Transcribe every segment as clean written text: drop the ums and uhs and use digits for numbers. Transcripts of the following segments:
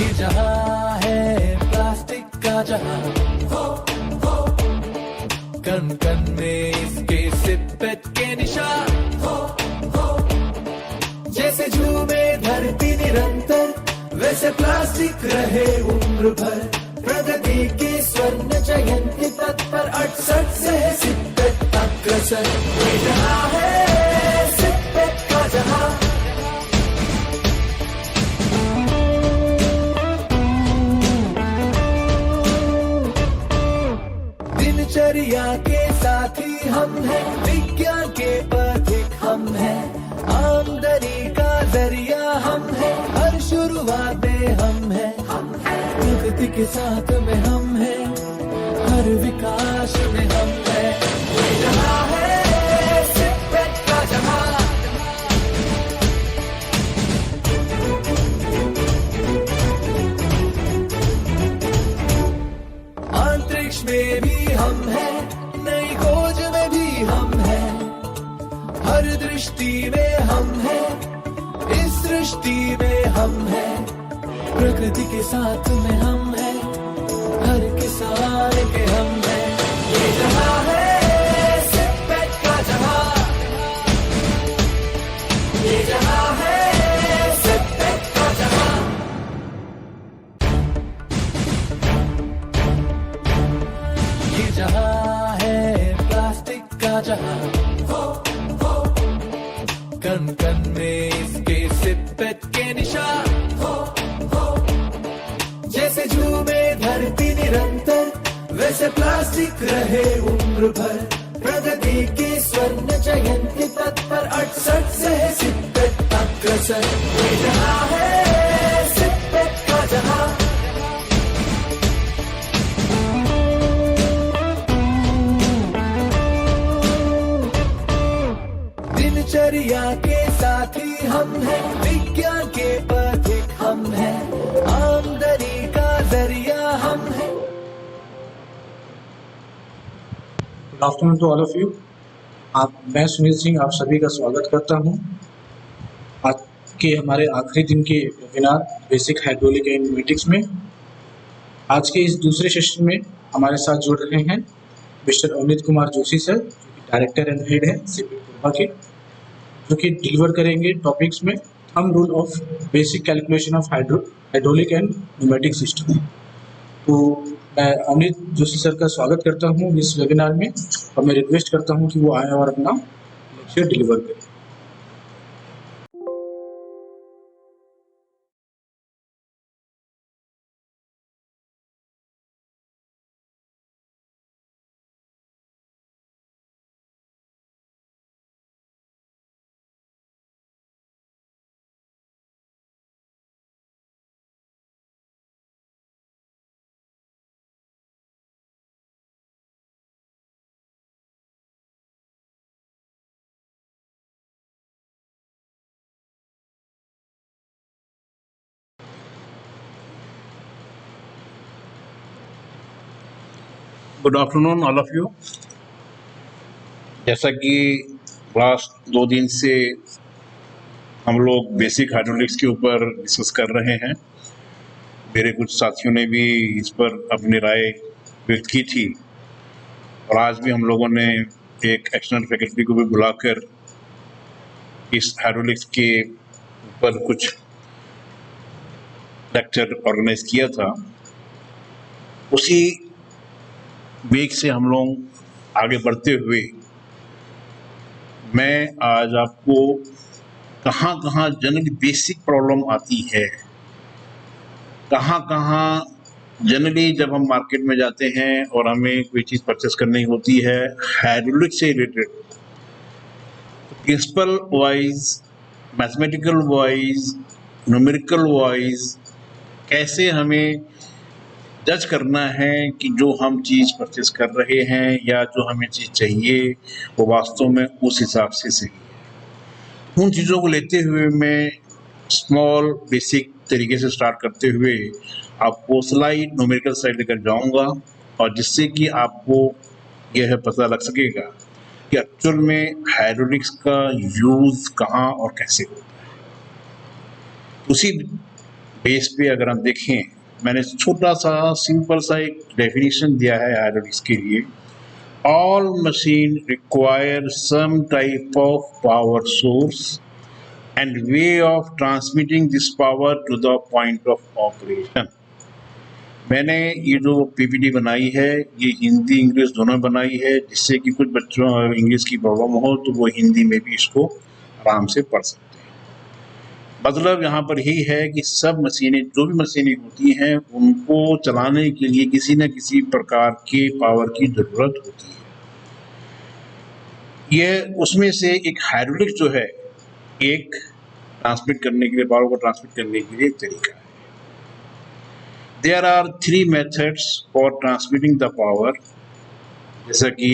ये जहां है प्लास्टिक का जहां, कण कण में इसके सिपेट के निशान, जैसे झूमे धरती निरंतर वैसे प्लास्टिक रहे उम्र भर। प्रगति के स्वर्ण जयंती तत्पर 68 से सिपेट अग्रसर। ये जहां है सिपेट का जहां। दिनचर्या के साथी हम हैं, विज्ञान के पथिक हम हैं, आमदनी का जरिया हम हैं, हर शुरुआत में हम हैं, प्रगति के साथ में हम हैं, हर विकास में हम हैं। ये जहां है सिपेट का जहां। अंतरिक्ष में भी हम हैं, नई खोज में भी हम हैं, हर दृष्टि में हम हैं, इस सृष्टि में हम हैं, प्रकृति के साथ में हम हैं, हर किसान के हम हैं। ये जहां है सिपेट का जहां। ये जहां है सिपेट का जहां। ये जहां है प्लास्टिक का जहां, कण कण में इसके सिपेट के निशान, जैसे झूमे धरती निरंतर वैसे प्लास्टिक रहे उम्र भर। प्रगति के स्वर्ण जयंती तत्पर 68 से सिपेट अग्रसर। ये जहां है सिपेट का जहां। दिनचर्या के साथी हम हैं, विज्ञान के पथिक हम हैं, आमदनी का जरिया हम हैं। Good afternoon to all of you. मैं सुनील सिंह आप सभी का स्वागत करता हूं आज के हमारे आखिरी दिन के webinar basic hydraulic and pneumatics में। आज के इस दूसरे सेशन में हमारे साथ जुड़ रहे हैं मिस्टर अवनीत कुमार जोशी सर, जो कि डायरेक्टर एंड हेड है सिपेट कोरबा के, जो कि डिलीवर करेंगे टॉपिक्स में thumb rule of basic calculation of hydraulic and pneumatic system. तो मैं अवनीत जोशी सर का स्वागत करता हूं इस वेबिनार में और मैं रिक्वेस्ट करता हूं कि वो आए और अपना लेक्चर डिलीवर करें। Good afternoon all of you. जैसा कि लास्ट 2 दिन से हम लोग बेसिक हाइड्रोलिक्स के ऊपर डिस्कस कर रहे हैं, मेरे कुछ साथियों ने भी इस पर अपनी राय व्यक्त की थी और आज भी हम लोगों ने एक एक्सटर्नल फैकल्टी को भी बुलाकर इस हाइड्रोलिक्स के ऊपर कुछ लेक्चर ऑर्गेनाइज किया था। उसी वेग से हम लोग आगे बढ़ते हुए मैं आज आपको कहाँ कहाँ जनरली बेसिक प्रॉब्लम आती है, कहाँ कहाँ जनरली जब हम मार्केट में जाते हैं और हमें कोई चीज़ परचेस करनी होती है हाइड्रोलिक से related, principle wise, mathematical wise, numerical wise कैसे हमें जज करना है कि जो हम चीज़ परचेस कर रहे हैं या जो हमें चीज़ चाहिए वो वास्तव में उस हिसाब से सही है। उन चीज़ों को लेते हुए मैं स्मॉल बेसिक तरीके से स्टार्ट करते हुए आपको स्लाइड न्यूमेरिकल साइड लेकर जाऊंगा और जिससे कि आपको यह पता लग सकेगा कि एक्चुअल में हाइड्रोलिक्स का यूज़ कहाँ और कैसे होता है। उसी बेस पे अगर हम देखें, मैंने छोटा सा सिंपल सा एक डेफिनेशन दिया है हाइड्रोलिक्स के लिए। All machine require some type of power source and way of transmitting this power to the point of operation। मैंने ये जो पीपीटी बनाई है ये हिंदी इंग्लिश दोनों बनाई है, जिससे कि कुछ बच्चों इंग्लिश की प्रॉब्लम हो तो वो हिंदी में भी इसको आराम से पढ़ सकते हैं। मतलब यहाँ पर यही है कि सब मशीनें, जो भी मशीनें होती हैं, उनको चलाने के लिए किसी न किसी प्रकार के पावर की ज़रूरत होती है। यह उसमें से एक हाइड्रोलिक जो है, एक ट्रांसमिट करने के लिए, पावर को ट्रांसमिट करने के लिए एक तरीका है। There are 3 methods for transmitting the power, जैसा कि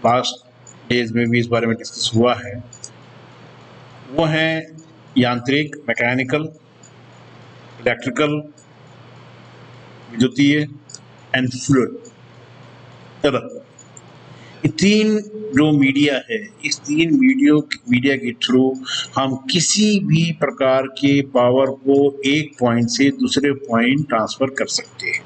लास्ट डेज में भी इस बारे में डिस्कस हुआ है। वो हैं यांत्रिक, मैकेनिकल, इलेक्ट्रिकल, विद्युतीय एंड फ्लूइड तरह। ये 3 जो मीडिया है, इस 3 मीडिया के थ्रू हम किसी भी प्रकार के पावर को एक पॉइंट से दूसरे पॉइंट ट्रांसफर कर सकते हैं।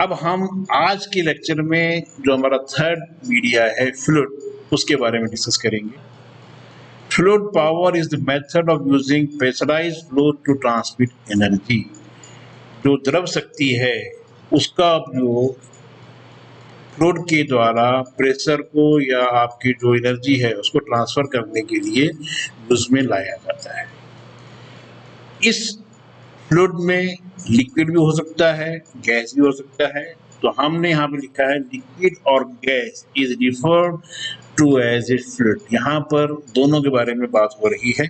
अब हम आज के लेक्चर में जो हमारा 3rd मीडिया है फ्लूइड, उसके बारे में डिस्कस करेंगे। Fluid power is the method of using pressurised fluid to transmit energy. जो द्रव शक्ति है उसका उपयोग फ्लूइड के द्वारा प्रेशर को या आपकी जो एनर्जी है उसको ट्रांसफर करने के लिए यूज में लाया जाता है। इस फ्लूइड में लिक्विड भी हो सकता है, गैस भी हो सकता है। तो हमने यहाँ पे लिखा है लिक्विड और gas is referred to as a fluid. यहाँ पर दोनों के बारे में बात हो रही है।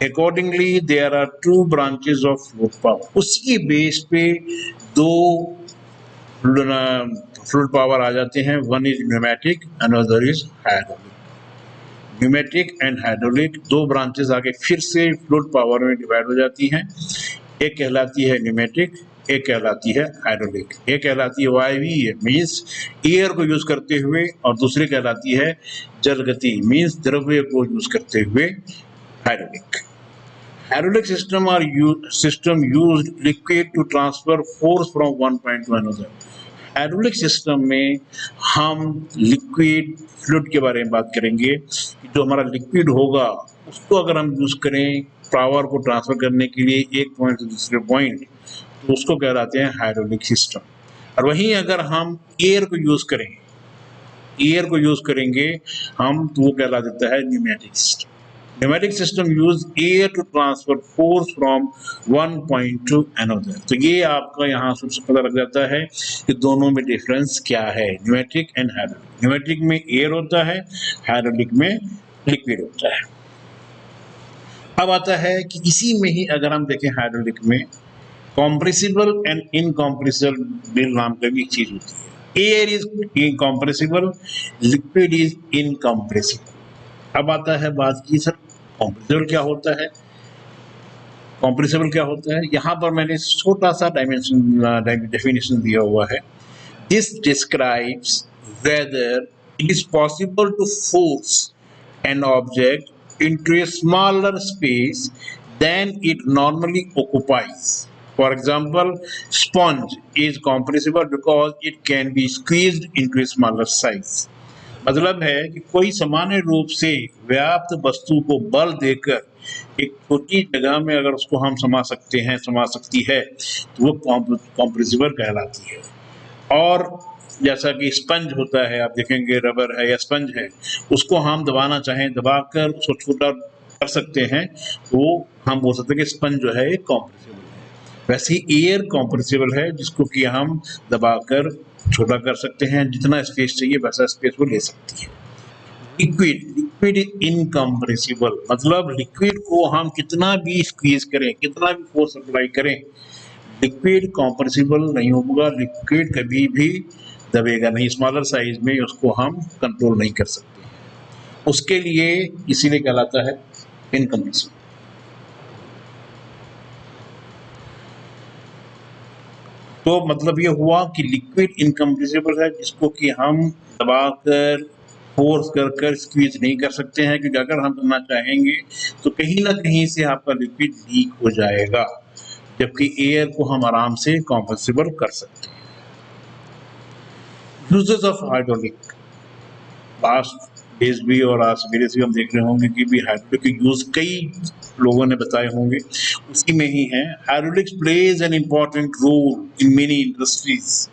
Accordingly there are 2 branches of fluid power. उसी बेस पे 2 फ्लूइड पावर आ जाते हैं। One is pneumatic, another is hydraulic. Pneumatic and hydraulic 2 branches आगे फिर से फ्लूइड पावर में डिवाइड हो जाती हैं। एक कहलाती है न्यूमेटिक, एक कहलाती है हाइड्रोलिक। एक कहलाती है वायवीय, मीन्स एयर को यूज करते हुए, और दूसरी कहलाती है जलगति, मीन्स द्रव्य को यूज करते हुए hydraulic. Hydraulic system used liquid to transfer force from one point to another। Hydraulic system में हम लिक्विड फ्लूइड के बारे में बात करेंगे। जो हमारा लिक्विड होगा उसको अगर हम यूज करें पावर को ट्रांसफर करने के लिए एक पॉइंट से दूसरे पॉइंट, तो उसको कहलाते हैं हाइड्रोलिक सिस्टम। और वहीं अगर हम एयर को यूज करेंगे हम, तो वो कहला देता है pneumatic system. Pneumatic system use air to transfer force from one point to another। तो ये आपका यहाँ सबसे पता लग जाता है कि दोनों में डिफरेंस क्या है, न्यूमेटिक एंड हाइड्रोलिक। न्यूमेटिक में एयर होता है, हाइड्रोलिक में लिक्विड होता है। अब आता है कि इसी में ही अगर हम देखें हाइड्रोलिक में कॉम्प्रेसिबल एंड इनकॉम्प्रेसिबल नाम का भी एक चीज होती है। Air is incompressible, liquid is incompressible. अब आता है बात की सर कॉम्प्रेसिबल क्या होता है, कॉम्प्रेसिबल क्या होता है। यहाँ पर मैंने छोटा सा डेफिनेशन दिया हुआ है। This describes whether it is possible to force an object into a smaller space than it normally occupies. For example, sponge is compressible because it can be squeezed into a smaller size. मतलब है कि कोई सामान्य रूप से व्याप्त वस्तु को बल देकर एक छोटी जगह में अगर उसको हम समा सकती है तो वो कॉम्प्रेसिबल कहलाती है। और जैसा कि स्पंज होता है, आप देखेंगे रबर है या स्पंज है, उसको हम दबाना चाहें दबाकर उसको छोटा कर सकते हैं, तो हम बोल सकते हैं कि स्पंज जो है कॉम्प्रेसिबल है। वैसे ही एयर कॉम्प्रेसिबल है, जिसको कि हम दबाकर छोटा कर सकते हैं, जितना स्पेस चाहिए वैसा स्पेस वो ले सकती है। लिक्विड इनकम्प्रेसिबल, मतलब लिक्विड को हम कितना भी स्क्वीज करें, कितना भी फोर्स अप्लाई करें, लिक्विड कॉम्प्रेसिबल नहीं होगा। लिक्विड कभी भी दबेगा नहीं, स्मॉलर साइज में उसको हम कंट्रोल नहीं कर सकते हैं। उसके लिए इसीलिए कहलाता है इनकम्प्रेसिबल। तो मतलब ये हुआ कि लिक्विड इनकम्प्रेसिबल है, जिसको कि हम दबाकर फोर्स कर स्क्वीज नहीं कर सकते हैं, क्योंकि अगर हम करना चाहेंगे तो कहीं ना कहीं से आपका लिक्विड लीक हो जाएगा, जबकि एयर को हम आराम से कॉम्प्रेसिबल कर सकते हैं। Uses of hydraulic, last days भी और आज सवेरे से हम देख रहे होंगे कि भी हाइड्रोलिक के यूज कई लोगों ने बताए होंगे, उसी में ही है। Hydraulics plays an important role in many industries.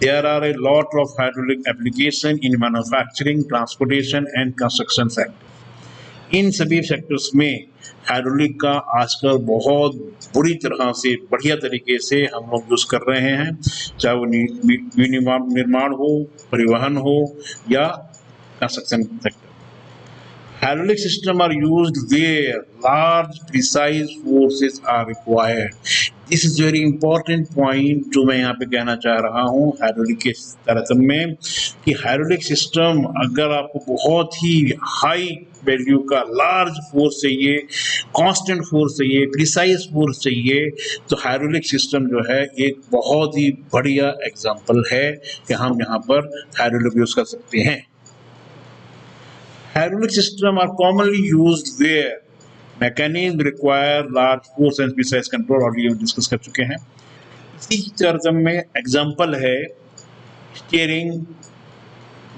There are a lot of hydraulic application in manufacturing, transportation and construction sector. इन सभी सेक्टर्स में हाइड्रोलिक का आजकल बहुत बुरी तरह से बढ़िया तरीके से हम लोग यूज कर रहे हैं, चाहे वो निर्माण हो, परिवहन हो या construction sector. Hydraulic system are used where large precise forces are required. This is very important point जो मैं यहाँ पे कहना चाह रहा हूँ हाइड्रोलिक के तारतम्य में, कि हाइड्रोलिक सिस्टम अगर आपको बहुत ही हाई वैल्यू का लार्ज फोर्स चाहिए, कांस्टेंट फोर्स चाहिए, प्रिसाइज फोर्स चाहिए, तो हाइड्रोलिक सिस्टम जो है एक बहुत ही बढ़िया एग्जाम्पल है कि हम यहाँ पर हाइड्रोलिक यूज कर सकते हैं। Hydraulic systems are commonly used where mechanisms require large force and precise control, और ये डिस्कस कर चुके हैं। इसी तरह में एग्जांपल है स्टीयरिंग,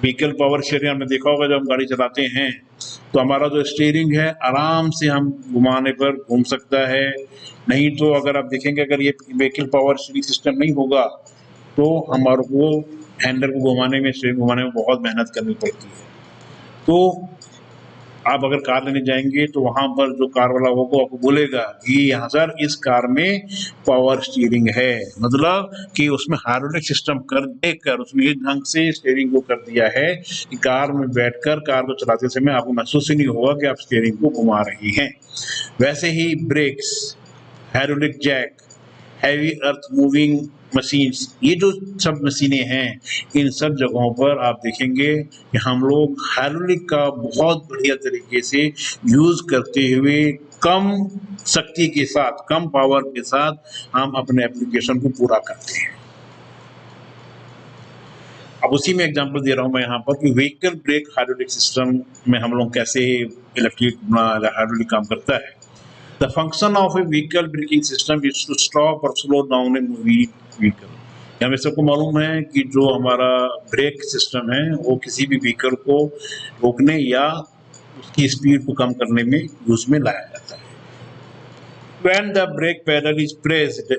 व्हीकल पावर स्टीयरिंग। आपने देखा होगा जब हम गाड़ी चलाते हैं तो हमारा जो स्टीयरिंग है आराम से हम घुमाने पर घूम सकता है। नहीं तो अगर आप देखेंगे अगर ये व्हीकल पावर स्टीयरिंग सिस्टम नहीं होगा तो हमारे को हैंडल को घुमाने में, स्टीयरिंग घुमाने में बहुत मेहनत करनी पड़ती है। तो आप अगर कार लेने जाएंगे तो वहां पर जो कार वाला होगा आपको बोलेगा कि यहाँ सर इस कार में पावर स्टीयरिंग है, मतलब कि उसमें हाइड्रोलिक सिस्टम कर देकर उसने इस ढंग से स्टीयरिंग को कर दिया है कि कार में बैठकर कार को चलाते समय आपको महसूस ही नहीं होगा कि आप स्टीयरिंग को घुमा रही हैं। वैसे ही brakes, hydraulic jack, heavy earth moving machines, ये जो सब मशीनें हैं इन सब जगहों पर आप देखेंगे कि हम लोग हाइड्रोलिक का बहुत बढ़िया तरीके से यूज करते हुए कम शक्ति के साथ, कम पावर के साथ हम अपने एप्लीकेशन को पूरा करते हैं। अब उसी में एग्जांपल दे रहा हूं मैं यहाँ पर कि व्हीकल ब्रेक हाइड्रोलिक सिस्टम में हम लोग कैसे इलेक्ट्रिक हाइड्रोलिक काम करता है। The function of a vehicle braking system is to stop or slow down a moving vehicle. हमें सबको मालूम है कि जो हमारा ब्रेक सिस्टम है वो किसी भी व्हीकल को रोकने या उसकी स्पीड को कम करने में यूज में लाया जाता है। When the brake pedal is pressed,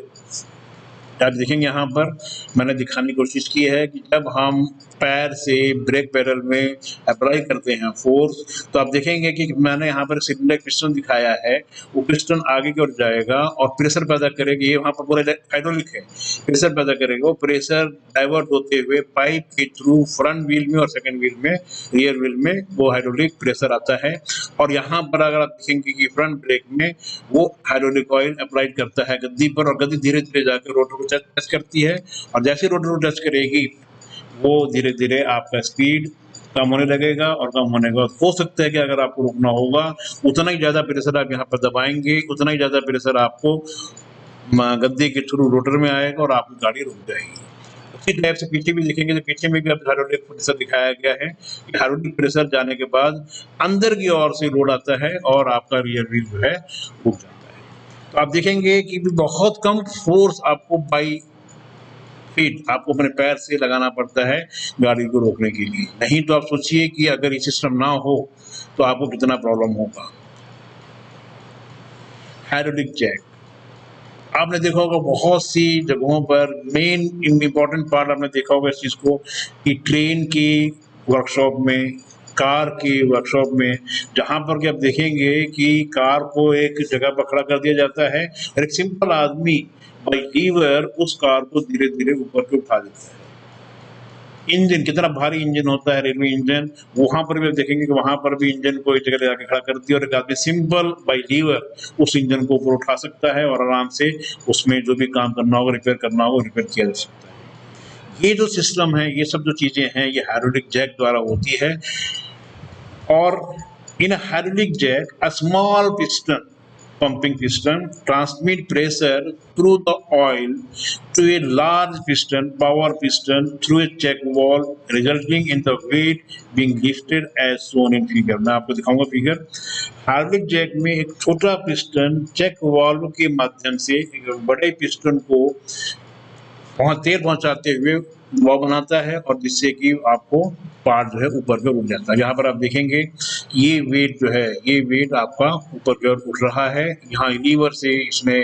आप देखेंगे यहाँ पर मैंने दिखाने की कोशिश की है कि जब हम पैर से ब्रेक पैडल में अप्लाई करते हैं फोर्स, तो आप देखेंगे कि मैंने यहाँ पर सिलेंडर पिस्टन दिखाया है, वो पिस्टन आगे की ओर जाएगा और प्रेशर पैदा करेगा। ये वहाँ पर पूरा हाइड्रोलिक है, प्रेशर पैदा करेगा, वो प्रेशर डाइवर्ट होते हुए पाइप के थ्रू फ्रंट व्हील में और सेकंड व्हील में, रियर व्हील में वो हाइड्रोलिक प्रेशर आता है। और यहाँ पर अगर आप देखेंगे कि फ्रंट ब्रेक में वो हाइड्रोलिक ऑयल अप्लाई करता है गद्दी पर, और गद्दी धीरे धीरे जाकर रोटर को टच करती है, और जैसे रोटर को टच करेगी वो धीरे धीरे आपका स्पीड कम होने लगेगा, और कम होने के बाद हो सकता है कि अगर आपको रुकना होगा उतना ही ज़्यादा प्रेशर आप यहाँ पर दबाएंगे, उतना ही ज़्यादा प्रेशर आपको गद्दे के थ्रू रोटर में आएगा और आपकी गाड़ी रुक जाएगी। उसी टाइप से पीछे भी देखेंगे तो पीछे में भी अब हाइड्रोलिक प्रेशर दिखाया गया है कि हाइड्रोलिक प्रेशर जाने के बाद अंदर की ओर से लोड आता है और आपका रियर व्हील जो है रुक जाता है। तो आप देखेंगे कि बहुत कम फोर्स आपको बाई फीट आपको अपने पैर से लगाना पड़ता है गाड़ी को रोकने के लिए। नहीं तो आप सोचिए कि अगर ये सिस्टम ना हो तो आपको कितना प्रॉब्लम होगा। हाइड्रोलिक जैक आपने देखा होगा बहुत सी जगहों पर, मेन इम्पोर्टेंट पार्ट आपने देखा होगा इस चीज़ को कि ट्रेन की वर्कशॉप में, कार की वर्कशॉप में, जहाँ पर कि आप देखेंगे कि कार को एक जगह पर खड़ा कर दिया जाता है और एक सिंपल आदमी बाई लीवर उस कार को धीरे धीरे ऊपर के उठा देता है। इंजन कितना भारी इंजन होता है, रेलवे इंजन, वहां पर भी आप देखेंगे कि वहां पर भी इंजन को एक जगह जाके खड़ा कर दिया और एक आदमी सिंपल बाई लीवर उस इंजन को ऊपर उठा सकता है और आराम से उसमें जो भी काम करना होगा, रिपेयर करना होगा, रिपेयर किया जा सकता है। ये जो सिस्टम है, ये सब जो चीजें हैं, ये हाइड्रोलिक जैक द्वारा होती है। और in hydraulic jack a small piston pumping piston transmit pressure through the oil to a large piston, power piston through a check valve, resulting in the weight being lifted as shown in figure. मैं आपको दिखाऊंगा figure. Hydraulic Jack में एक छोटा piston check valve के माध्यम से एक बड़े पिस्टन को तेल पहुंचाते हुए दबाव बनाता है और जिससे कि आपको पार्ट जो है ऊपर की ओर उठ जाता है। यहाँ पर आप देखेंगे ये वेट जो है, ये वेट आपका ऊपर की ओर उठ रहा है। यहाँ लीवर से इसने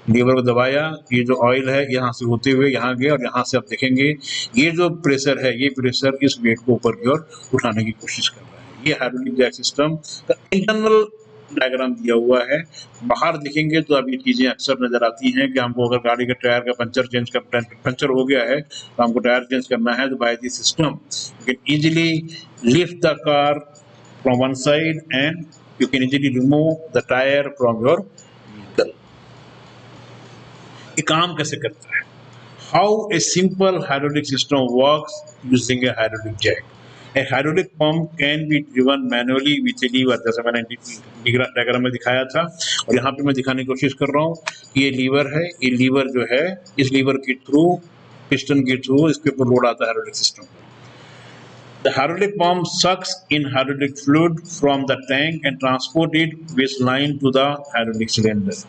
लीवर को दबाया, ये जो ऑयल है यहाँ से होते हुए यहाँ गया और यहाँ से आप देखेंगे ये जो प्रेशर है, ये प्रेशर इस वेट को ऊपर की ओर उठाने की कोशिश कर रहा है। ये हाइड्रोलिक जैक सिस्टम का इंटरनल डायग्राम दिया हुआ है। बाहर देखेंगे तो अब ये चीजें अक्सर नजर आती हैं कि हमको अगर गाड़ी का टायर का पंचर हो गया है तो हमको टायर चेंज करना है, तो by this system you can easily lift the car from one side and you can easily remove the tyre from your vehicle. ये काम कैसे करता है? How a simple hydraulic system works using a hydraulic jack. A hydraulic pump can be driven manually with a lever, जैसा मैंने diagram में दिखाया था और यहाँ पे मैं दिखाने की कोशिश कर रहा हूँ कि ये लीवर है, ये लीवर जो है इस लीवर के थ्रू, पिस्टन के थ्रू इसके ऊपर लोड आता है हाइड्रोलिक सिस्टम पर। The hydraulic pump sucks in hydraulic fluid from the tank and transport it with line to the hydraulic cylinder।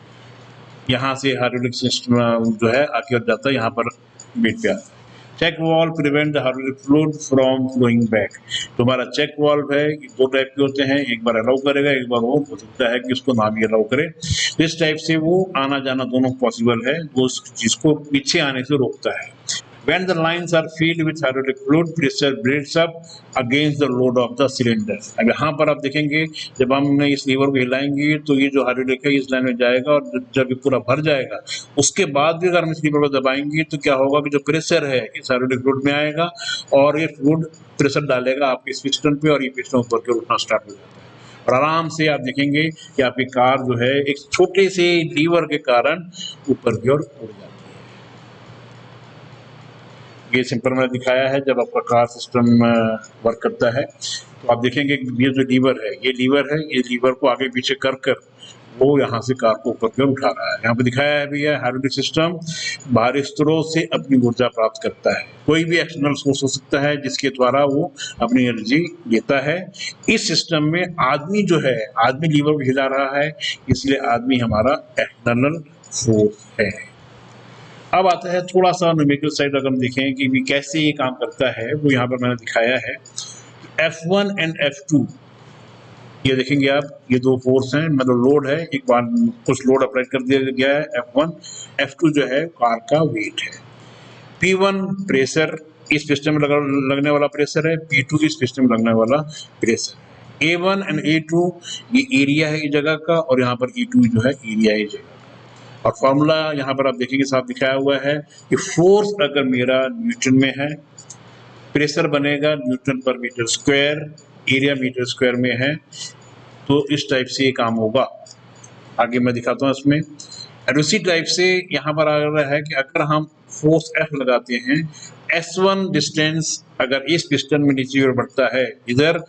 यहाँ से हाइड्रोलिक सिस्टम जो है आगे और जाता है, यहाँ पर बेड पे आता है। Check valve prevent the hydraulic fluid from flowing back. तुम्हारा चेक वाल्व है, दो टाइप के होते हैं, एक बार अलाउ करेगा, एक बार वो हो सकता है कि उसको ना भी अलाउ करे। इस टाइप से वो आना जाना दोनों पॉसिबल है, वो उस चीज को पीछे आने से रोकता है। When the lines are filled with hydraulic fluid, pressure builds up against the load of the cylinder। अब यहाँ पर आप देखेंगे जब हम इस लीवर को हिलाएंगे तो ये जो हाइड्रोलिक है इस लाइन में जाएगा और जब ये पूरा भर जाएगा उसके बाद भी अगर हम इस लीवर को दबाएंगे तो क्या होगा कि जो प्रेशर है इस हाइड्रोलिक फ्लूइड में आएगा और ये फ्लूइड प्रेशर डालेगा आपके इस पिस्टन पे और ये पिस्टन ऊपर की ओर उठना स्टार्ट हो जाता है और आराम से आप देखेंगे कि आपकी कार जो है एक छोटे से लीवर के कारण ऊपर की ओर उड़ जाती है। ये सिंपल मैंने दिखाया है जब आपका कार सिस्टम वर्क करता है तो आप देखेंगे ये जो लीवर है, ये लीवर को आगे पीछे कर कर वो यहाँ से कार को ऊपर की ओर उठा रहा है। यहाँ पे दिखाया है भी है हाइड्रोलिक सिस्टम बाहरी स्रोत से अपनी ऊर्जा प्राप्त करता है। कोई भी एक्सटर्नल सोर्स हो सकता है जिसके द्वारा वो अपनी एनर्जी लेता है। इस सिस्टम में आदमी जो है, आदमी लीवर को हिला रहा है, इसलिए आदमी हमारा एक्सटर्नल फोर्स है। अब आता है थोड़ा सा न्यूमेरिकल साइड, अगर हम देखें कि भी कैसे ये काम करता है वो यहाँ पर मैंने दिखाया है। F1 एंड F2 ये देखेंगे आप, ये दो फोर्स हैं, मतलब लोड है, एक बार कुछ लोड अप्लाई कर दिया गया है F1, F2 जो है कार का वेट है। P1 प्रेशर इस सिस्टम में लगने वाला प्रेशर है, P2 इस सिस्टम में लगने वाला प्रेशर है। A1 एंड A2 ये एरिया है इस जगह का और यहाँ पर E2 जो है एरिया है इस जगह का। और फॉर्मूला यहाँ पर आप देखेंगे साफ दिखाया हुआ है कि फोर्स अगर मेरा न्यूटन में है, प्रेशर बनेगा newton per metre square, area metre square में है, तो इस टाइप से ये काम होगा। आगे मैं दिखाता हूँ इसमें। और उसी टाइप से यहाँ पर आ रहा है कि अगर हम फोर्स F लगाते हैं, S1 डिस्टेंस अगर इस पिस्टन में नीचे की ओर बढ़ता है, इधर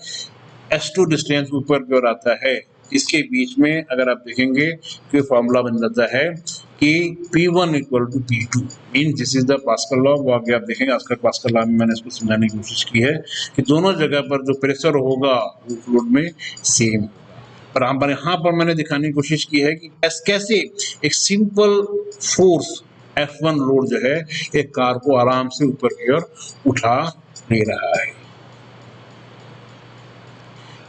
S2 डिस्टेंस ऊपर की ओर आता है, इसके बीच में अगर आप देखेंगे तो फॉर्मूला बन जाता है कि P1 equal to P2 mean this is the Pascal law. वो आगे आप देखेंगे आजकल पास्कल लॉ में मैंने इसको समझाने की कोशिश की है कि दोनों जगह पर जो प्रेशर होगा वो फ्लूइड में सेम होगा। पर यहाँ पर मैंने दिखाने की कोशिश की है कि कैसे एक सिंपल फोर्स F1 लोड जो है एक कार को आराम से ऊपर की ओर उठा ले रहा है।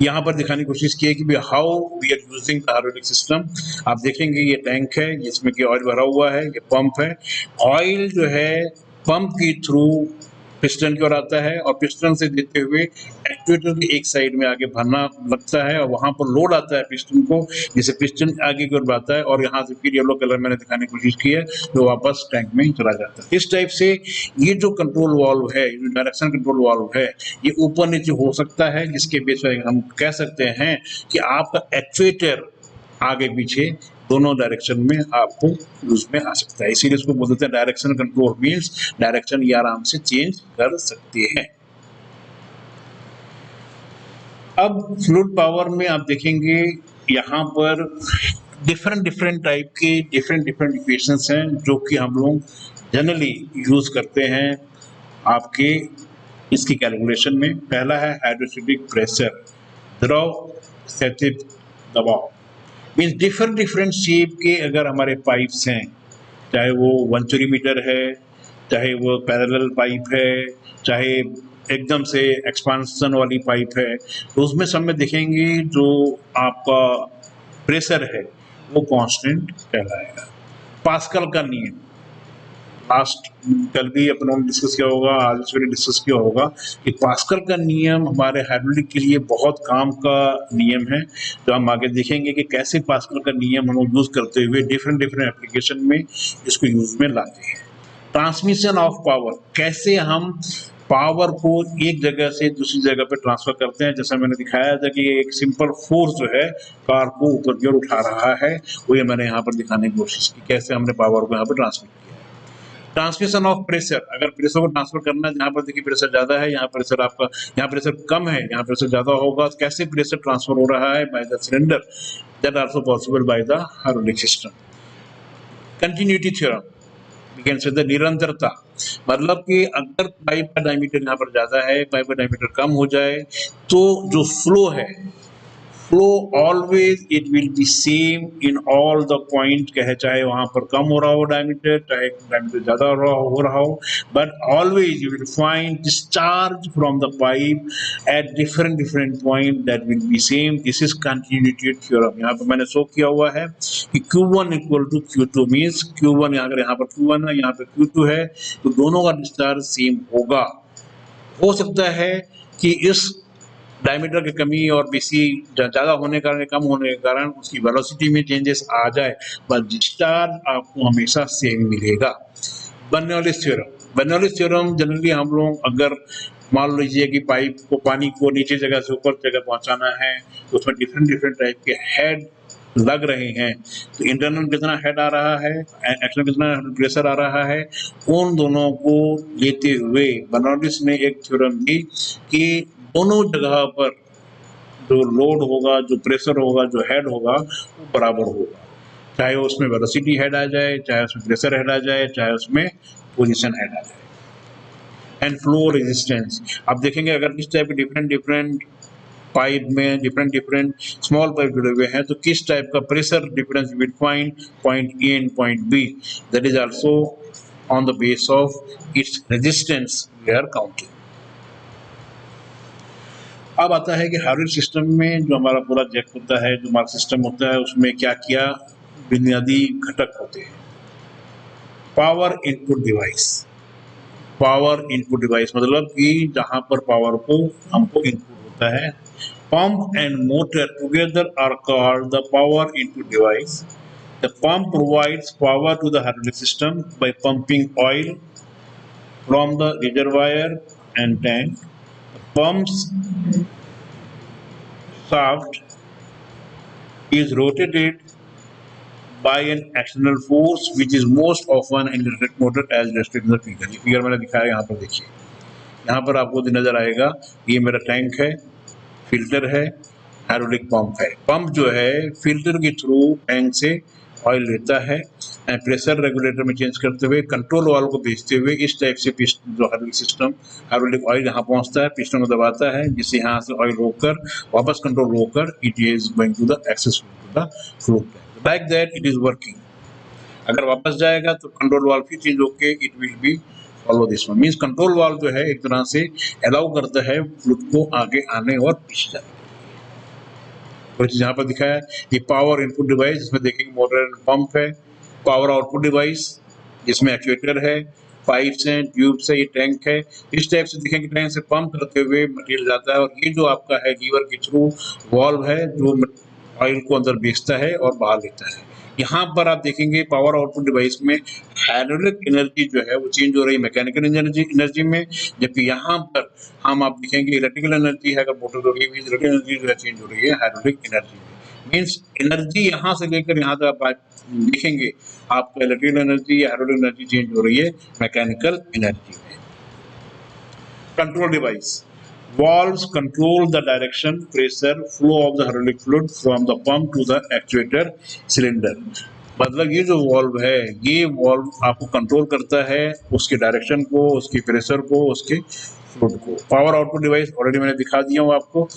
यहाँ पर दिखाने की कोशिश की है कि how we are using the hydraulic system. आप देखेंगे ये टैंक है जिसमें कि ऑयल भरा हुआ है, ये पंप है। ऑयल जो है पंप के थ्रू पिस्टन की ओर आता है और पिस्टन से देते हुए एक्चुएटर की एक साइड में आगे भरना लगता है और वहां पर लोड आता है पिस्टन को, जिसे पिस्टन आगे की ओर बढ़ता है और यहाँ से फिर येलो कलर मैंने दिखाने की कोशिश की है तो वापस टैंक में चला जाता है। इस टाइप से ये जो कंट्रोल वाल्व है, जो डायरेक्शन कंट्रोल वाल्व है, ये ऊपर नीचे हो सकता है, जिसके बेस पर हम कह सकते हैं कि आपका एक्चुएटर आगे पीछे दोनों डायरेक्शन में आपको यूज में आ सकता है। इसीलिए इसको बोलते हैं डायरेक्शन कंट्रोल, मींस डायरेक्शन ये आराम से चेंज कर सकते हैं। अब फ्लूइड पावर में आप देखेंगे यहाँ पर डिफरेंट डिफरेंट टाइप के डिफरेंट डिफरेंट इक्वेशंस हैं जो कि हम लोग जनरली यूज करते हैं आपके इसकी कैलकुलेशन में। पहला है हाइड्रोस्टैटिक प्रेशर, द्रव स्थैतिक दबाव। मीन्स डिफरेंट डिफरेंट शेप के अगर हमारे पाइप्स हैं, चाहे वो 1 चूरीमीटर है, चाहे वो पैरेलल पाइप है, चाहे एकदम से एक्सपांशन वाली पाइप है, तो उसमें सब में देखेंगे जो आपका प्रेशर है वो कांस्टेंट कहलाएगा। पास्कल का नियम लास्ट कल भी अपनों ने डिस्कस किया होगा, आज भी डिस्कस किया होगा कि पास्कल का नियम हमारे हाइड्रोलिक के लिए बहुत काम का नियम है, जो हम आगे देखेंगे कि कैसे पास्कल का नियम हम लोग यूज करते हुए डिफरेंट डिफरेंट एप्लीकेशन में इसको यूज में लाते हैं। ट्रांसमिशन ऑफ पावर, कैसे हम पावर को एक जगह से दूसरी जगह पे ट्रांसफर करते हैं। जैसा मैंने दिखाया था कि एक सिंपल फोर्स जो है कार को ऊपर की ओर उठा रहा है, वही मैंने यहाँ पर दिखाने की कोशिश की कैसे हमने पावर को यहाँ पर ट्रांसफर किया। ट्रांसमिशन ऑफ प्रेशर, अगर प्रेशर को ट्रांसफर करना है, जहाँ पर देखिए प्रेशर ज्यादा है, यहाँ प्रेशर आपका, यहाँ प्रेशर कम है, यहाँ प्रेशर ज्यादा होगा, कैसे प्रेशर ट्रांसफर हो रहा है by the cylinder, that also possible by the hydraulic system. Continuity theorem, we can say the निरंतरता, मतलब कि अगर पाइप का डायमीटर यहाँ पर ज्यादा है, पाइप का डायमीटर कम हो जाए, तो जो फ्लो है, flow always it will be same in all the point, चाहे वहां पर कम हो रहा हो डायमीटर, चाहे डायमीटर ज्यादा हो रहा हो, but always you will find discharge from the pipe at different different point that will be same. This is continuity theorem. यहाँ पर मैंने शो किया हुआ है कि Q1 equal to Q2 means Q1, अगर यहाँ पर Q1 है, यहाँ पर Q2 है, तो दोनों का डिस्चार्ज सेम होगा। हो सकता है कि इस डायमीटर की कमी और बेसी ज्यादा होने के कारण, कम होने के कारण उसकी वेलोसिटी में चेंजेस आ जाए, बट डिस्चार्ज आपको हमेशा सेम मिलेगा। Bernoulli's theorem, Bernoulli's theorem generally हम लोग अगर मान लीजिए कि पाइप को, पानी को नीचे जगह से ऊपर जगह पहुंचाना है, तो उसमें डिफरेंट डिफरेंट टाइप के हेड लग रहे हैं, तो इंटरनल कितना हेड आ रहा है, एक्सटर्नल कितना प्रेशर आ रहा है, उन दोनों को लेते हुए बर्नौलीज ने एक थ्योरम दी कि दोनों जगह पर जो लोड होगा, जो प्रेशर होगा, जो हेड होगा, वो बराबर होगा, चाहे उसमें वेलोसिटी हेड आ जाए, चाहे उसमें प्रेशर हेड आ जाए, चाहे उसमें पोजीशन हेड आ जाए। एंड फ्लो रेजिस्टेंस, आप देखेंगे अगर किस टाइप के डिफरेंट डिफरेंट पाइप में डिफरेंट डिफरेंट स्मॉल पाइप जुड़े हुए हैं, तो किस टाइप का pressure difference will find point A and point B, that is also on the base of its resistance we are counting. अब आता है कि हाइड्रोलिक सिस्टम में जो हमारा पूरा जेट होता है, जो हमारा सिस्टम होता है, उसमें क्या क्या बुनियादी घटक होते हैं। Power input device, power input device मतलब कि जहां पर पावर को हमको इनपुट होता है। Pump and motor together are called the power input device. The pump provides power to the hydraulic system by pumping oil from the reservoir and tank. Pump's shaft is rotated by an external force which is most often an electric motor as illustrated in the figure। ये figure मैंने दिखाया, यहाँ पर देखिए, यहाँ पर आपको नजर आएगा, ये मेरा टैंक है, फिल्टर है, हाइड्रोलिक पंप है। पंप जो है फिल्टर के थ्रू टैंक से ऑयल लेता है एंड प्रेशर रेगुलेटर में चेंज करते हुए कंट्रोल वाल्व को भेजते हुए इस टाइप से जो हाइड्रोलिक सिस्टम, हाइड्रोलिक ऑयल यहाँ पहुँचता है, पिस्टन को दबाता है, जिससे यहाँ से ऑयल होकर वापस कंट्रोल होकर it is going to the access to the flow tank. Like that it is working. अगर वापस जाएगा तो कंट्रोल वाल्व फिर चेंज होकर it will be follow this one. Means control valve जो है एक तरह से अलाउ करता है फ्लूइड को आगे आने और पीछे जाने। यहाँ पर दिखाया है ये पावर इनपुट डिवाइस, जिसमें देखेंगे मोटर एंड पंप है। पावर आउटपुट डिवाइस जिसमें एक्चुएटर है, पाइप्स हैं, ट्यूब्स है, ये टैंक है। इस टाइप से देखेंगे टैंक से पंप करते हुए मटेरियल जाता है, और ये जो आपका है लीवर के थ्रू वाल्व है जो ऑयल को अंदर भेजता है और बाहर लेता है। यहाँ पर आप देखेंगे पावर आउटपुट डिवाइस में हाइड्रोलिक एनर्जी जो है वो चेंज हो रही है मैकेनिकल एनर्जी में, जबकि यहाँ पर आप देखेंगे इलेक्ट्रिकल एनर्जी है, अगर मोटर हो रही है इलेक्ट्रिकल एनर्जी जो है चेंज हो रही है हाइड्रोलिक एनर्जी में। मीन्स एनर्जी यहाँ से लेकर यहाँ तक आप देखेंगे आपका इलेक्ट्रिकल एनर्जी या हाइड्रोलिक एनर्जी चेंज हो रही है मैकेनिकल एनर्जी में। Control device Valves control the direction, pressure, flow of the hydraulic fluid from the pump to the actuator cylinder. मतलब ये जो वॉल्व है, ये वॉल्व आपको कंट्रोल करता है उसके डायरेक्शन को, उसके प्रेशर को, उसके फ्लूइड को। पावर आउटपुट डिवाइस ऑलरेडी मैंने दिखा दिया हूँ आपको।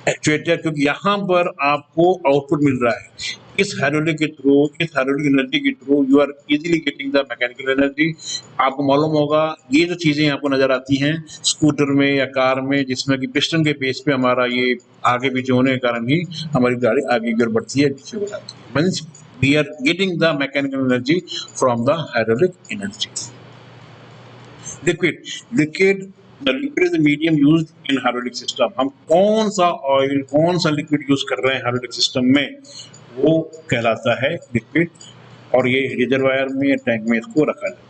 एक्चुएटर, क्योंकि यहाँ पर आपको आउटपुट मिल रहा है इस हाइड्रोलिक के थ्रू, इस हाइड्रोलिक एनर्जी के through you are easily getting the mechanical energy. आपको मालूम होगा ये जो चीजें आपको नजर आती हैं स्कूटर में या कार में, जिसमें कि पिस्टन के बेस पे हमारा ये आगे पीछे होने के कारण ही हमारी गाड़ी आगे की ओर बढ़ती है, पीछे हो जाती है। Means we are getting the mechanical energy from the hydraulic energy. Liquid The liquid is the medium used in hydraulic system. हम कौन सा ऑयल, कौन सा लिक्विड यूज कर रहे हैं हाइड्रोलिक सिस्टम में, वो कहलाता है लिक्विड। और ये रिजर्वायर में, टैंक में इसको रखा जाता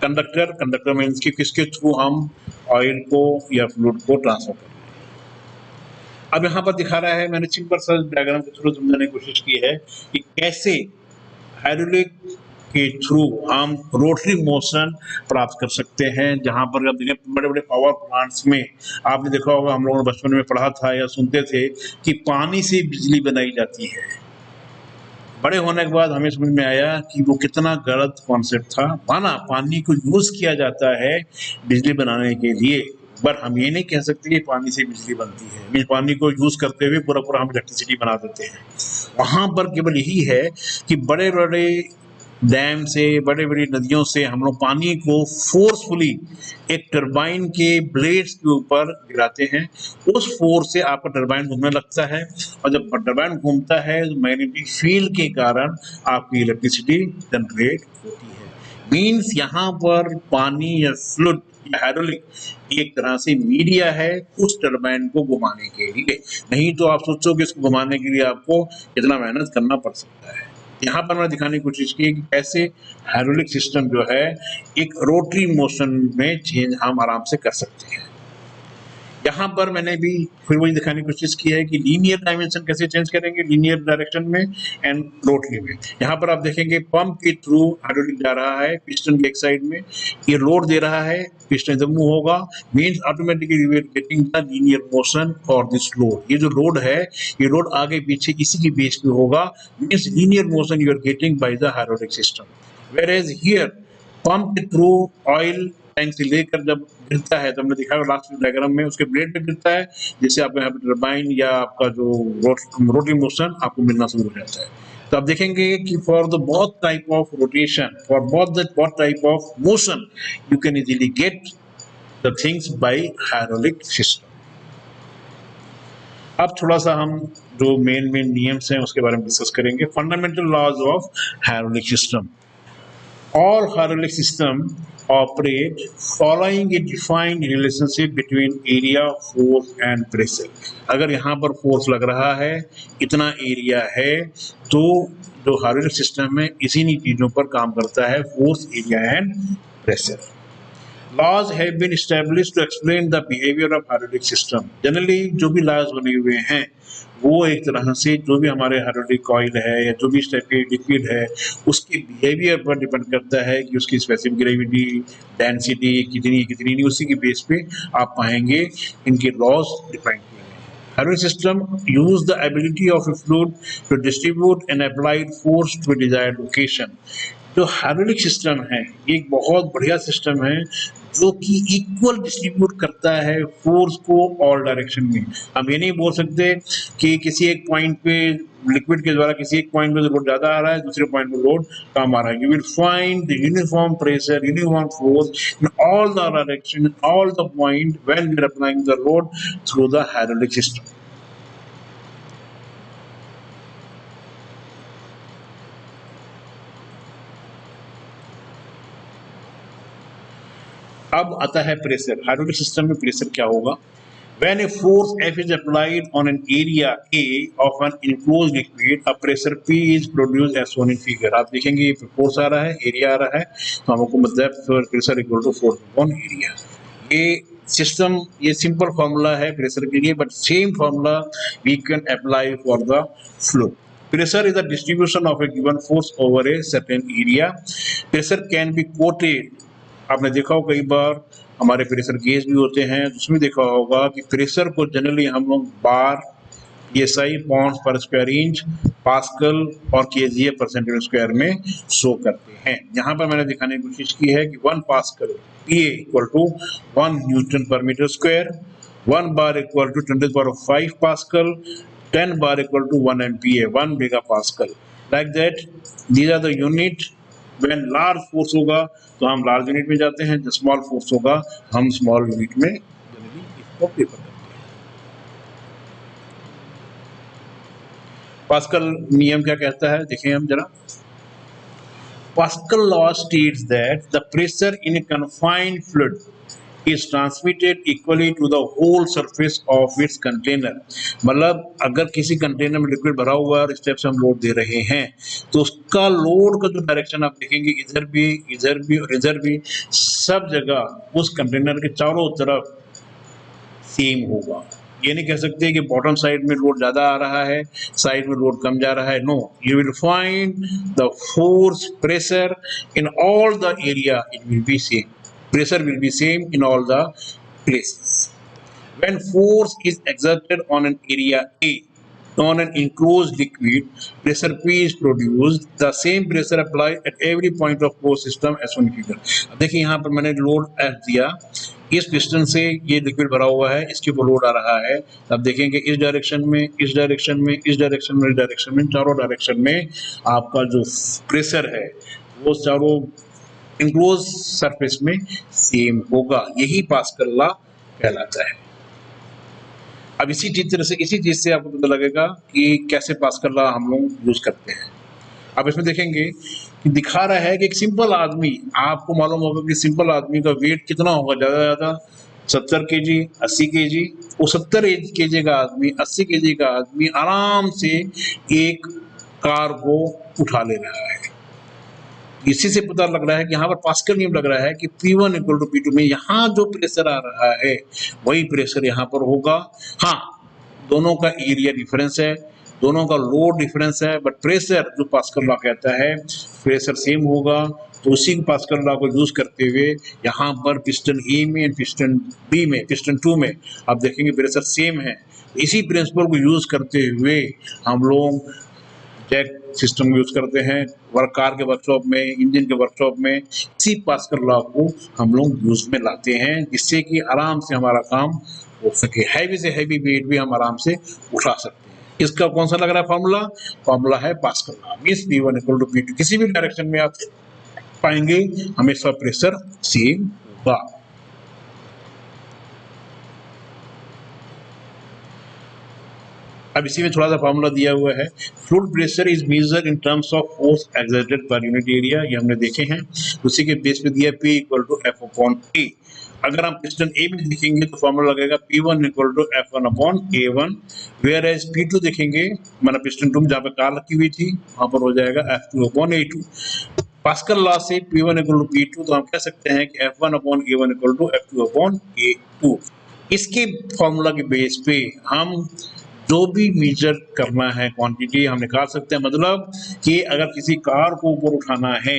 है। कंडक्टर मीन्स कि किसके थ्रू हम ऑयल को या फ्लूइड को ट्रांसफर कर रहे हैं। अब यहाँ पर दिखा रहा है, मैंने सिंपल सा डायग्राम के थ्रू समझाने की कोशिश की है कि कैसे हाइड्रोलिक के थ्रू हम रोटरी मोशन प्राप्त कर सकते हैं। जहां पर आप देखें बड़े बड़े पावर प्लांट्स में आपने देखा होगा, हम लोगों ने बचपन में पढ़ा था या सुनते थे कि पानी से बिजली बनाई जाती है। बड़े होने के बाद हमें समझ में आया कि वो कितना गलत कॉन्सेप्ट था। माना पानी को यूज किया जाता है बिजली बनाने के लिए, पर हम ये नहीं कह सकते कि पानी से बिजली बनती है। मीन पानी को यूज करते हुए पूरा हम इलेक्ट्रिसिटी बना देते हैं। वहां पर केवल यही है कि बड़े बड़े डैम से, बड़े बड़ी नदियों से हम लोग पानी को फोर्सफुली एक टरबाइन के ब्लेड्स के ऊपर गिराते हैं। उस फोर्स से आपका टरबाइन घूमने लगता है, और जब टरबाइन घूमता है तो मैग्नेटिक फील्ड के कारण आपकी इलेक्ट्रिसिटी जनरेट होती है। मीन्स यहाँ पर पानी या फ्लूइड या हाइड्रोलिक एक तरह से मीडिया है उस टरबाइन को घुमाने के लिए। नहीं तो आप सोचो कि इसको घुमाने के लिए आपको कितना मेहनत करना पड़ सकता है। यहाँ पर मैंने दिखाने की कोशिश की कि कैसे हाइड्रोलिक सिस्टम जो है एक रोटरी मोशन में चेंज हम आराम से कर सकते हैं। यहाँ पर मैंने भी फिर वही दिखाने की कोशिश की है कि लीनियर डायमेंशन कैसे चेंज करेंगे, लीनियर डायरेक्शन में एंड रोटरी में। यहाँ पर आप देखेंगे पंप के थ्रू हाइड्रोलिक जा रहा है पिस्टन के एक साइड में, ये लोड दे रहा है, पिस्टन इधर मूव होगा, means automatically we are getting the linear motion for this load. ये जो लोड है, ये लोड आगे पीछे इसी की बेस पे होगा, means linear motion you are getting by the hydraulic system. Whereas here pump के थ्रू ऑयल टैंक से लेकर जब गिरता है, तो हमने दिखा लास्ट डायग्राम में उसके ब्लेड पे गिरता है, जिससे आपको यहाँ पे टरबाइन या आपका जो रोटरी मोशन आपको मिलना शुरू हो जाता है। तो आप देखेंगे कि for the both type of rotation, for both type of motion you can easily get the things by hydraulic system. अब थोड़ा सा हम जो मेन नियम्स हैं उसके बारे में डिस्कस करेंगे। Fundamental laws of hydraulic system. All hydraulic system operate following a defined relationship between area, force and pressure. अगर यहाँ पर फोर्स लग रहा है, इतना एरिया है, तो जो हाइड्रोलिक सिस्टम है इसी चीजों पर काम करता है, force, area and pressure. Laws have been established to explain the behavior of hydraulic system. Generally जो भी laws बने हुए हैं वो एक तरह से जो भी हमारे हाइड्रोलिक ऑयल है या जो भी इस टाइप के लिक्विड है उसके बिहेवियर पर डिपेंड करता है कि उसकी स्पेसिफिक ग्रेविटी, डेंसिटी कितनी नहीं, उसी के बेस पे आप पाएंगे इनके लॉज डिफाइन किए हैं। Hydraulic system use the ability of a fluid to distribute an applied force to desired location. जो हाइड्रोलिक सिस्टम है ये एक बहुत बढ़िया सिस्टम है जो कि इक्वल डिस्ट्रीब्यूट करता है फोर्स को ऑल डायरेक्शन में। हम ये नहीं बोल सकते कि किसी एक पॉइंट पे लिक्विड के द्वारा किसी एक पॉइंट पे लोड ज्यादा आ रहा है, दूसरे पॉइंट पे लोड कम आ रहा है। You will find the uniform pressure, uniform force in all the direction, all the point when we are applying the load through the hydraulic system. अब आता है प्रेशर। हाइड्रोलिक सिस्टम में प्रेशर क्या होगा? When a force F is applied on an area A of an enclosed liquid, a pressure P is produced as shown in figure. आप देखेंगे ये force आ रहा है, एरिया आ रहा है, तो हमको मतलब pressure equal to force upon area. ये सिस्टम, ये सिंपल फॉर्मूला है प्रेशर के लिए, but same formula we can apply for the fluid. Pressure is the distribution of a given force over a certain area. Pressure can be quoted, आपने देखा हो कई बार हमारे प्रेशर गेज भी होते हैं, उसमें देखा होगा कि प्रेशर को जनरली हम लोग बार, psi पाउंड पर स्क्वायर इंच, पास्कल और kgA पर सेंटीमीटर स्क्वायर में शो करते हैं। यहाँ पर मैंने दिखाने की कोशिश की है कि 1 pascal PA equal to 1 newton per metre square, 1 bar equal to 10⁵ pascal, 10 bar equal to 1 MPa 1 mega pascal. Like that these are the unit. When large force होगा तो हम लार्ज यूनिट में जाते हैं, जब स्मॉल फोर्स होगा हम small unit में जनरली इसको प्रेफर करते हैं। पास्कल नियम क्या कहता है, देखें हम जरा। Pascal law states that the pressure in a confined fluid is transmitted equally to the whole surface of its container। मतलब अगर किसी कंटेनर में लिक्विड भरा हुआ है और इस टाइप से हम लोड दे रहे हैं तो उसका लोड का जो डायरेक्शन आप देखेंगे इधर भी, इधर भी और इधर भी, सब जगह उस कंटेनर के चारों तरफ सेम होगा। ये नहीं कह सकते कि बॉटम साइड में लोड ज्यादा आ रहा है, साइड में लोड कम जा रहा है। No, you will find the force pressure in all the area, it will be same, pressure will be same in all the places। When force is exerted on an area A on an enclosed liquid, pressure P is produced, the same pressure applied at every point of flow system as shown in figure। अब देखिए यहाँ पर मैंने load F दिया, इस piston से ये liquid भरा हुआ है, इसके ऊपर लोड आ रहा है। अब देखेंगे इस डायरेक्शन में, इस डायरेक्शन में, इस डायरेक्शन में, इस डायरेक्शन में, चारों डायरेक्शन में आपका जो प्रेशर है वो चारों इनक्लोज सरफेस में सेम होगा। यही पास्कल लॉ कहलाता है। अब इसी चीज से आपको पता लगेगा कि कैसे पास्कल लॉ हम लोग यूज करते हैं। अब इसमें देखेंगे कि दिखा रहा है कि एक सिंपल आदमी, आपको मालूम होगा कि सिंपल आदमी का वेट कितना होगा, ज्यादा 70 kg 80 kg। वो 70 kg का आदमी, 80 kg का आदमी आराम से एक कार को उठा ले रहा है। इसी से पता लग रहा है कि यहाँ पर पास्कल नियम लग रहा है कि P1 इक्वल टू P2 में यहाँ जो प्रेशर आ रहा है वही प्रेशर यहाँ पर होगा। हाँ, दोनों का एरिया डिफरेंस है, दोनों का लोड डिफरेंस है, बट प्रेशर जो पास्कल लॉ कहता है प्रेशर सेम होगा। तो उसी पास्कल लॉ को यूज करते हुए यहाँ पर पिस्टन ए में, पिस्टन बी में, पिस्टन 2 में आप देखेंगे प्रेशर सेम है। इसी प्रिंसिपल को यूज करते हुए हम लोग जैक सिस्टम यूज करते हैं, कार के वर्कशॉप में, इंजन के वर्कशॉप में। इसी पास्कल लॉ को हम लोग यूज में लाते हैं जिससे कि आराम से हमारा काम हो सके। हैवी से हैवी वेट भी हम आराम से उठा सकते हैं। इसका कौन सा लग रहा है फॉर्मूला? फॉर्मूला है Pascal law, means P1 equal to P2। किसी भी डायरेक्शन में आप पाएंगे हमेशा प्रेशर सेम होगा। अब इसी में थोड़ा सा फॉर्मूला दिया हुआ है। Fluid pressure is measured in terms of force exerted per unit area, ये हमने देखे हैं। उसी के बेस पे दिया P equal to F upon A। अगर हम पिस्टन A में देखेंगे तो फॉर्मूला लगेगा P1 equal to F1 upon A1, whereas P2 देखेंगे, मतलब पिस्टन 2 में जहाँ पे कार रखी हुई थी वहां पर हो जाएगा F2 upon A2। Pascal law से P1 इक्वल टू P2 तो हम कह सकते हैं कि F1 upon A1 equal to F2 upon A2। इसके फॉर्मूला के बेस पे हम जो भी मेजर करना है क्वांटिटी हम निकाल सकते हैं। मतलब कि अगर किसी कार को ऊपर उठाना है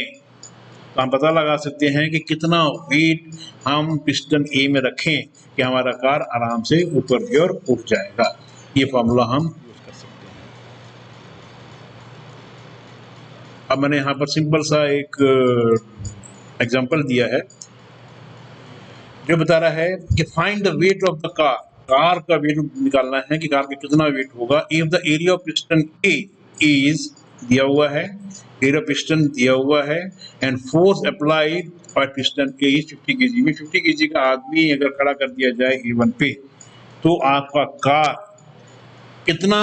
तो हम पता लगा सकते हैं कि कितना वेट हम पिस्टन ए में रखें कि हमारा कार आराम से ऊपर की ओर उठ जाएगा। ये फॉर्मूला हम यूज कर सकते हैं। अब मैंने यहाँ पर सिंपल सा एक एग्जांपल दिया है जो बता रहा है कि find the weight of the car. Car का वेट निकालना है कि कार का कितना वेट होगा। If the area of piston A is दिया हुआ है, एरिया पिस्टन दिया हुआ है, and force applied by piston A is 50 kg में 50 kg का आदमी अगर खड़ा कर दिया जाए A1 पे तो आपका कार कितना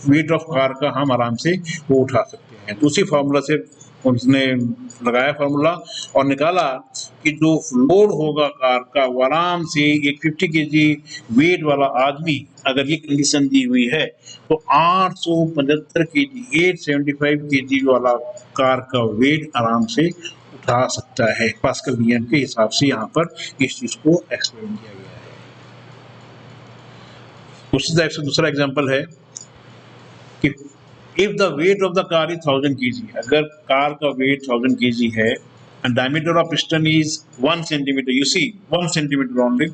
वेट ऑफ कार का हम आराम से वो उठा सकते हैं। तो उसी फॉर्मूला से उसने लगाया फॉर्मूला और निकाला कि जो लोड होगा कार का वो आराम से एक 50 kg वेट वाला आदमी, अगर ये कंडीशन दी हुई है तो 875 kg 875 kg वाला कार का वेट आराम से उठा सकता है। पास्कल नियम के हिसाब से यहाँ पर इस चीज को एक्सप्लेन किया गया है। उसी टाइप से दूसरा एग्जांपल है कि if the weight of the car is 1000 kg, अगर कार का वेट 1000 kg है and diameter of piston is 1 centimeter. You see, 1 centimeter only,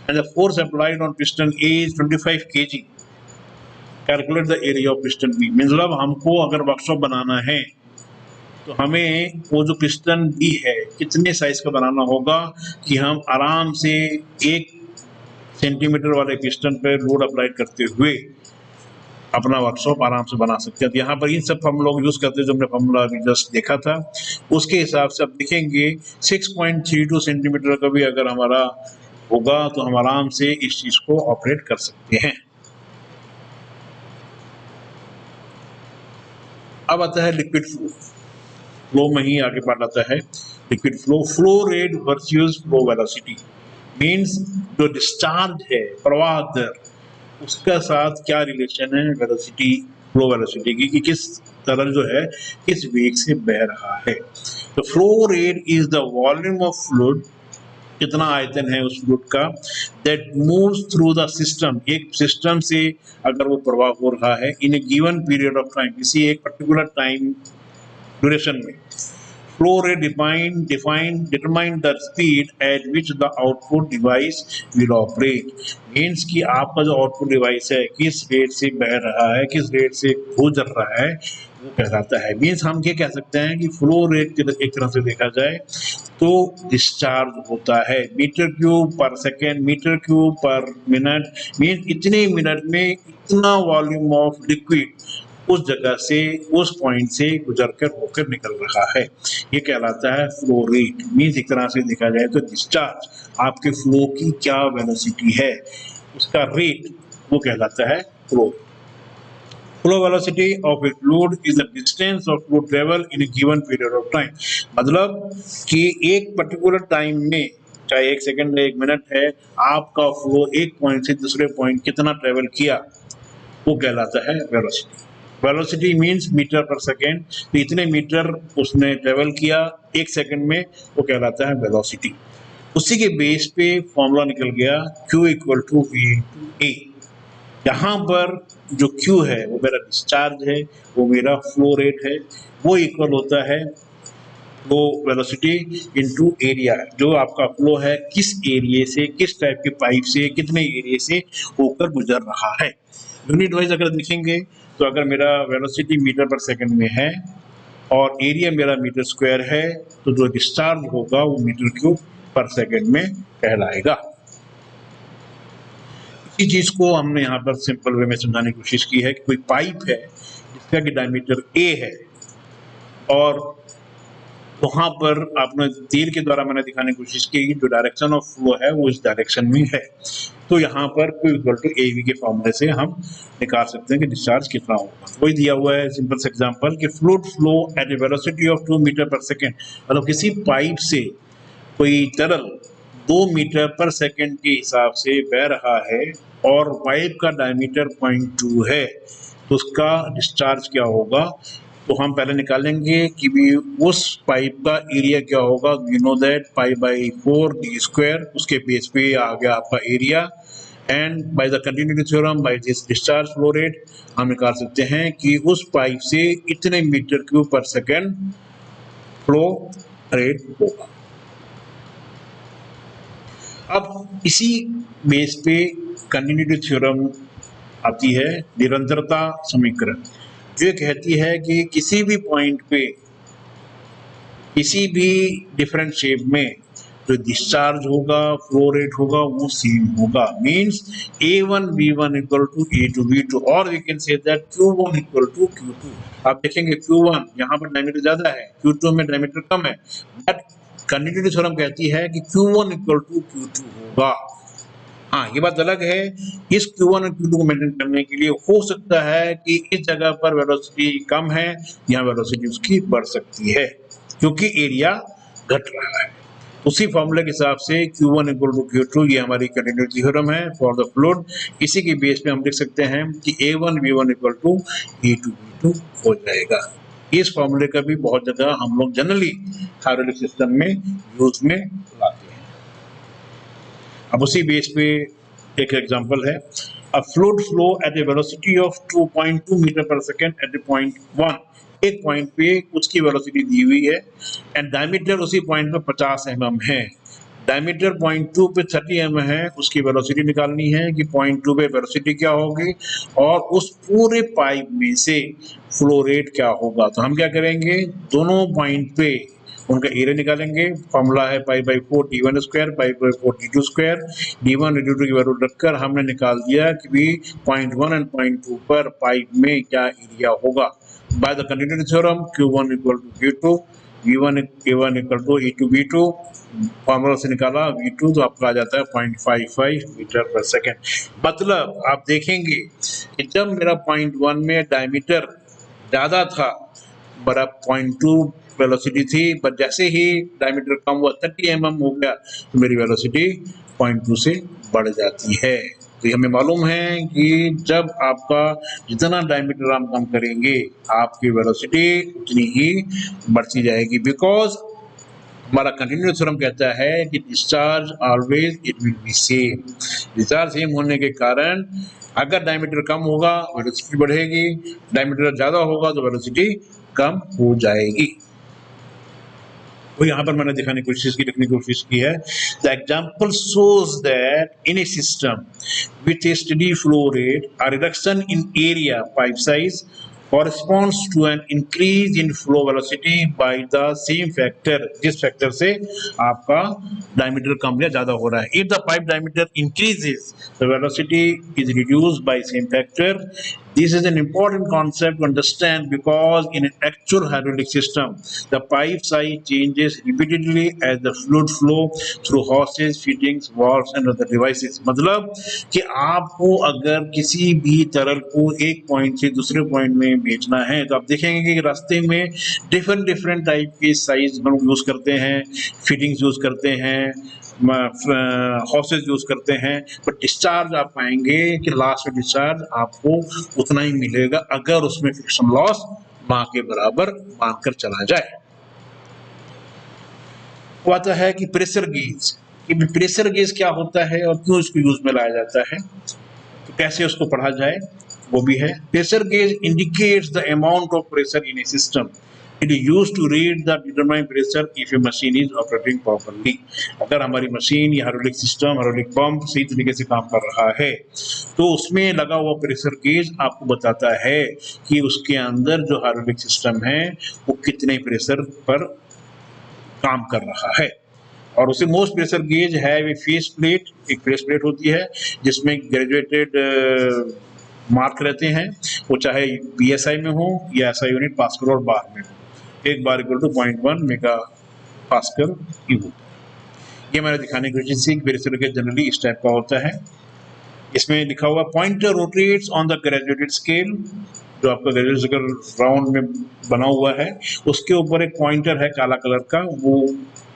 and the force applied on piston A is 25 kg. Calculate the area of piston B. मतलब हमको अगर workshop बनाना है तो हमें वो जो पिस्टन B है कितने साइज का बनाना होगा कि हम आराम से 1 सेंटीमीटर वाले पिस्टन पर लोड अप्लाई करते हुए अपना वर्कशॉप आराम से बना सकते हैं। तो यहाँ पर इन सब हम लोग यूज करते हैं जो हमने फॉर्मूला अभी जस्ट देखा था, उसके हिसाब से अब देखेंगे 6.32 सेंटीमीटर का भी अगर हमारा होगा तो हम आराम से इस चीज को ऑपरेट कर सकते हैं। अब आता है लिक्विड फ्लो। फ्लो में ही आगे पार्ट आता है liquid flow. Flow rate versus flow velocity means जो डिस्चार्ज है, प्रवाह दर, उसका साथ क्या रिलेशन है वेलोसिटी, फ्लो वेलोसिटी की, कि किस तरह जो है किस वेग से बह रहा है। तो flow rate is the volume of fluid, कितना आयतन है उस फ्लूइड का, that moves through the system, एक सिस्टम से अगर वो प्रवाह हो रहा है इन ए गिवन पीरियड ऑफ टाइम, किसी एक पर्टिकुलर टाइम ड्यूरेशन में। Flow rate determine the speed at which the output device will operate. Means कि आपका जो आउटपुट डिवाइस है किस रेट से बह रहा है, किस रेट से गुजर रहा है, वो कहलाता है। मीन्स हम क्या कह सकते हैं कि फ्लो रेट एक तरह से देखा जाए तो डिस्चार्ज होता है metre cube per second, metre cube per minute. Means इतने मिनट में इतना वॉल्यूम ऑफ लिक्विड उस जगह से, उस पॉइंट से गुजर कर होकर निकल रहा है, ये कहलाता है फ्लो रेट। मीन्स एक तरह से देखा जाए तो डिस्चार्ज, आपके फ्लो की क्या वेलोसिटी है, उसका रेट वो कहलाता है flow. Flow velocity of a fluid is the distance of fluid travel in A given period of time. मतलब कि एक पर्टिकुलर टाइम में, चाहे 1 सेकंड है, 1 मिनट है, आपका फ्लो एक पॉइंट से दूसरे पॉइंट कितना ट्रेवल किया, वो कहलाता है velocity. Velocity means metre per second, तो इतने मीटर उसने ट्रेवल किया 1 सेकंड में, वो कहलाता है वेलोसिटी। उसी के बेस पे फॉर्मूला निकल गया Q equal to V into A। यहाँ पर जो Q है वो मेरा डिस्चार्ज है, वो मेरा फ्लो रेट है, वो इक्वल होता है फ्लो वेलोसिटी इंटू एरिया, जो आपका फ्लो है किस एरिया से, किस टाइप के पाइप से, कितने एरिया से होकर गुजर रहा है। यूनिट वाइज अगर देखेंगे तो अगर मेरा वेलोसिटी मीटर पर सेकंड में है और एरिया मेरा मीटर स्क्वायर है, तो जो डिस्चार्ज होगा वो मीटर क्यूब पर सेकंड में कहलाएगा। इसी चीज को हमने यहाँ पर सिंपल वे में समझाने की कोशिश की है कि कोई पाइप है जिसका कि डायमीटर A है और वहां पर आपने तीर के द्वारा मैंने दिखाने की कोशिश की जो डायरेक्शन ऑफ फ्लो है वो इस डायरेक्शन में है। तो यहाँ पर Q इक्वल टू AV के फॉर्मूले से हम निकाल सकते हैं कि डिस्चार्ज कितना होगा। वही दिया हुआ है सिंपल सा एग्जांपल कि fluid flow at a velocity of 2 metre per second. मतलब किसी पाइप से कोई तरल 2 मीटर पर सेकेंड के हिसाब से बह रहा है और पाइप का डायमीटर 0.2 है, तो उसका डिस्चार्ज क्या होगा। तो हम पहले निकालेंगे कि भी उस पाइप का एरिया क्या होगा। You know that pi by 4 d square, उसके बेस पे आ गया आपका area, and bye the continuity theorem by this discharge flow rate हम निकाल सकते हैं कि उस पाइप से इतने metre cube per second flow rate होगा। अब इसी बेस पे कंटिन्यूटी थ्योरम आती है निरंतरता समीकरण, जो कहती है कि किसी भी पॉइंट पे किसी भी डिफरेंट शेप में जो डिस्चार्ज होगा, फ्लो रेट होगा, वो सेम होगा। Means A1 V1 equal to A2 V2, और we can say that Q1 equal to Q2। आप देखेंगे Q1 यहाँ पर डायमीटर ज्यादा है, Q2 में डायमीटर कम है, बट कंटिन्यूटी थ्योरम कहती है कि Q1 इक्वल टू Q2 होगा। हाँ, ये बात अलग है, इस Q1 और Q2 को मेंटेन करने के लिए हो सकता है कि इस जगह पर वेलोसिटी कम है, यहाँ वेलोसिटी उसकी बढ़ सकती है क्योंकि एरिया घट रहा है। उसी फॉर्मूले के हिसाब से Q1 इक्वल टू Q2, ये हमारी कंटिन्यूटी थ्योरम है फॉर द फ्लूइड। इसी के बेस पे हम लिख सकते हैं कि A1 V1 equal to A2 V2 हो जाएगा। इस फॉर्मूले का भी बहुत जगह हम लोग जनरली हाइड्रोलिक सिस्टम में यूज में लाते हैं। अब उसी बेस पे एक एग्जांपल है, a fluid flow at a velocity of 2.2 metre per second at a point 1 एक पॉइंट पे उसकी वेलोसिटी दी हुई है एंड डायमीटर उसी पॉइंट पे 50 mm है। डायमीटर पॉइंट 2 पे 30 mm है, उसकी वेलोसिटी निकालनी है कि पॉइंट 2 पे वेलोसिटी क्या होगी और उस पूरे पाइप में से फ्लो रेट क्या होगा। तो हम क्या करेंगे, दोनों पॉइंट पे उनका एरिया निकालेंगे। फॉर्मूला है pi by 4 d1 square, pi by 4 d2 square. d1 d2 की वैल्यू रखकर हमने निकाल दिया कि भी पॉइंट 1 एंड पॉइंट 2 पर पाइप में क्या एरिया होगा। By the continuity theorem Q1 equal to Q2, V1 A1 equal to E2 V2, formula से निकाला V2 तो आपका आ जाता है 0.55 मीटर पर सेकेंड। मतलब आप देखेंगे कि जब मेरा पॉइंट 1 में डायमीटर ज्यादा था, बड़ा पॉइंट 2 वेलोसिटी थी, पर जैसे ही डायमीटर कम हुआ 30 mm हो गया तो मेरी वेलोसिटी पॉइंट 2 से बढ़ जाती है। तो हमें मालूम है कि जब आपका जितना डायमीटर आप कम करेंगे आपकी वेलोसिटी उतनी ही बढ़ती जाएगी, बिकॉज हमारा कंटिन्यूटी थ्योरम कहता है कि discharge always it will be same. Discharge same होने के कारण अगर डायमीटर कम होगा वेलोसिटी बढ़ेगी, डायमीटर ज्यादा होगा तो वेलोसिटी कम हो जाएगी। तो यहाँ पर मैंने दिखाने की लिखने की कोशिश की है। The example shows that in a system with a steady flow rate, a reduction in area pipe size corresponds to an increase in flow velocity by the same factor, जिस फैक्टर से आपका डायमीटर कम या ज्यादा हो रहा है। If the pipe diameter increases, the velocity is reduced by same factor. This is an important concept to understand because in an actual hydraulic system, the pipe size changes repeatedly as the fluid flow through hoses, fittings, valves and other devices. मतलब कि आपको अगर किसी भी तरल को एक point से दूसरे पॉइंट में भेजना है तो आप देखेंगे कि रास्ते में डिफरेंट टाइप के साइज हम यूज करते हैं, फिटिंग्स यूज करते हैं, हॉसेस यूज करते हैं, बट डिस्चार्ज आप पाएंगे कि लास्ट में डिस्चार्ज आपको उतना ही मिलेगा अगर उसमें फ्रिक्शन लॉस ना के बराबर मानकर चला जाए। वो आता है कि प्रेशर गेज, कि प्रेशर गेज क्या होता है और क्यों इसको यूज में लाया जाता है, तो कैसे उसको पढ़ा जाए वो भी है। Pressure gauge indicates the amount of pressure in A system. It is used to read the determined pressure if a machine is operating properly. अगर हमारी मशीन या हाइड्रोलिक सिस्टम, हाइड्रोलिक पंप सही तरीके से काम कर रहा है तो उसमें लगा हुआ प्रेशर गेज आपको बताता है कि उसके अंदर जो हाइड्रोलिक सिस्टम है वो कितने प्रेशर पर काम कर रहा है। और उसे मोस्ट प्रेशर गेज है वे फेस प्लेट, एक फेस प्लेट होती है जिसमें ग्रेजुएटेड मार्क रहते हैं, वो चाहे PSI में हो या SI यूनिट पास्कल और बार में हो। एक बार इक्वल टू 0.1 मेगा पास्कल की होता है। ये मैंने दिखाने की कोशिश की प्रेशर गेज जनरली इस टाइप का होता है। इसमें लिखा हुआ pointer rotates on the graduated scale, जो आपका ग्रेजुएटेड राउंड में बना हुआ है उसके ऊपर एक पॉइंटर है काला कलर का, वो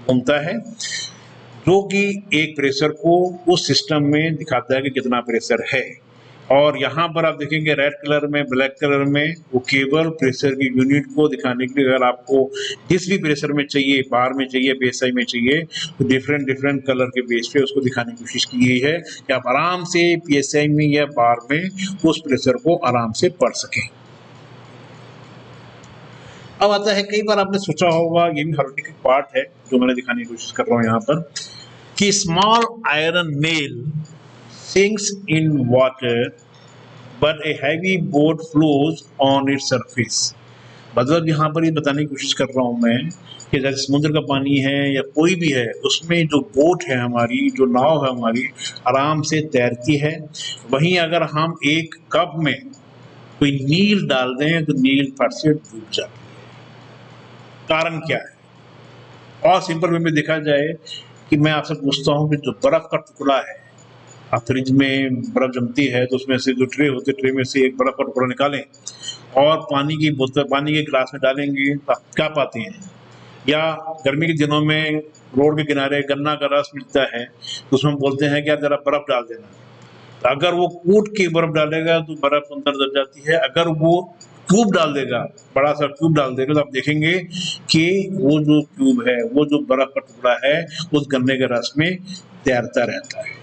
घूमता है जो कि एक प्रेशर को उस सिस्टम में दिखाता है कि कितना प्रेशर है। और यहाँ पर आप देखेंगे रेड कलर में, ब्लैक कलर में, वो केवल प्रेशर की यूनिट को दिखाने के लिए, अगर आपको जिस भी प्रेशर में चाहिए, बार में चाहिए, PSI में चाहिए, तो डिफरेंट कलर के बेस पे उसको दिखाने की कोशिश की गई है कि आप आराम से PSI में या बार में उस प्रेशर को आराम से पढ़ सकें। अब आता है, कई बार आपने सोचा होगा, ये भी हाइड्रोलिक पार्ट है जो मैंने दिखाने की कोशिश कर रहा हूँ यहाँ पर, कि small iron nail sinks in water but a heavy boat flows on its surface। मतलब यहाँ पर ये बताने की कोशिश कर रहा हूँ मैं कि जैसे समुद्र का पानी है या कोई भी है, उसमें जो बोट है हमारी, जो नाव है हमारी, आराम से तैरती है। वहीं अगर हम एक कप में कोई नील डाल दें तो नील फट से डूब जाती है। कारण क्या है? और सिंपल वे में देखा जाए कि मैं आपसे पूछता हूँ कि जो बर्फ का टुकड़ा है, आप फ्रिज में बर्फ जमती है तो उसमें से जो ट्रे होते, ट्रे में से एक बर्फ का टुकड़ा निकालें और पानी की बोतल, पानी के गिलास में डालेंगे तो आप क्या पाते हैं? या गर्मी के दिनों में रोड के किनारे गन्ना का रस मिलता है तो उसमें बोलते हैं कि यार जरा बर्फ डाल देना। तो अगर वो कूट के बर्फ डालेगा तो बर्फ अंदर दब जाती है। अगर वो क्यूब डाल देगा, बड़ा सा क्यूब डाल देगा, तो आप देखेंगे कि वो जो क्यूब है, वो जो बर्फ का टुकड़ा है, उस गन्ने के रस में तैरता रहता है।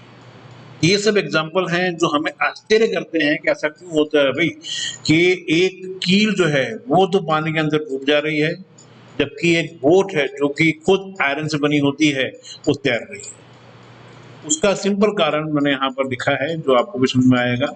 ये सब एग्जाम्पल हैं जो हमें आश्चर्य करते हैं कि ऐसा क्यों होता है भाई, कि एक कील जो है वो तो पानी के अंदर डूब जा रही है, जबकि एक बोट है जो कि खुद आयरन से बनी होती है वो तैर रही है। उसका सिंपल कारण मैंने यहाँ पर लिखा है जो आपको भी समझ में आएगा।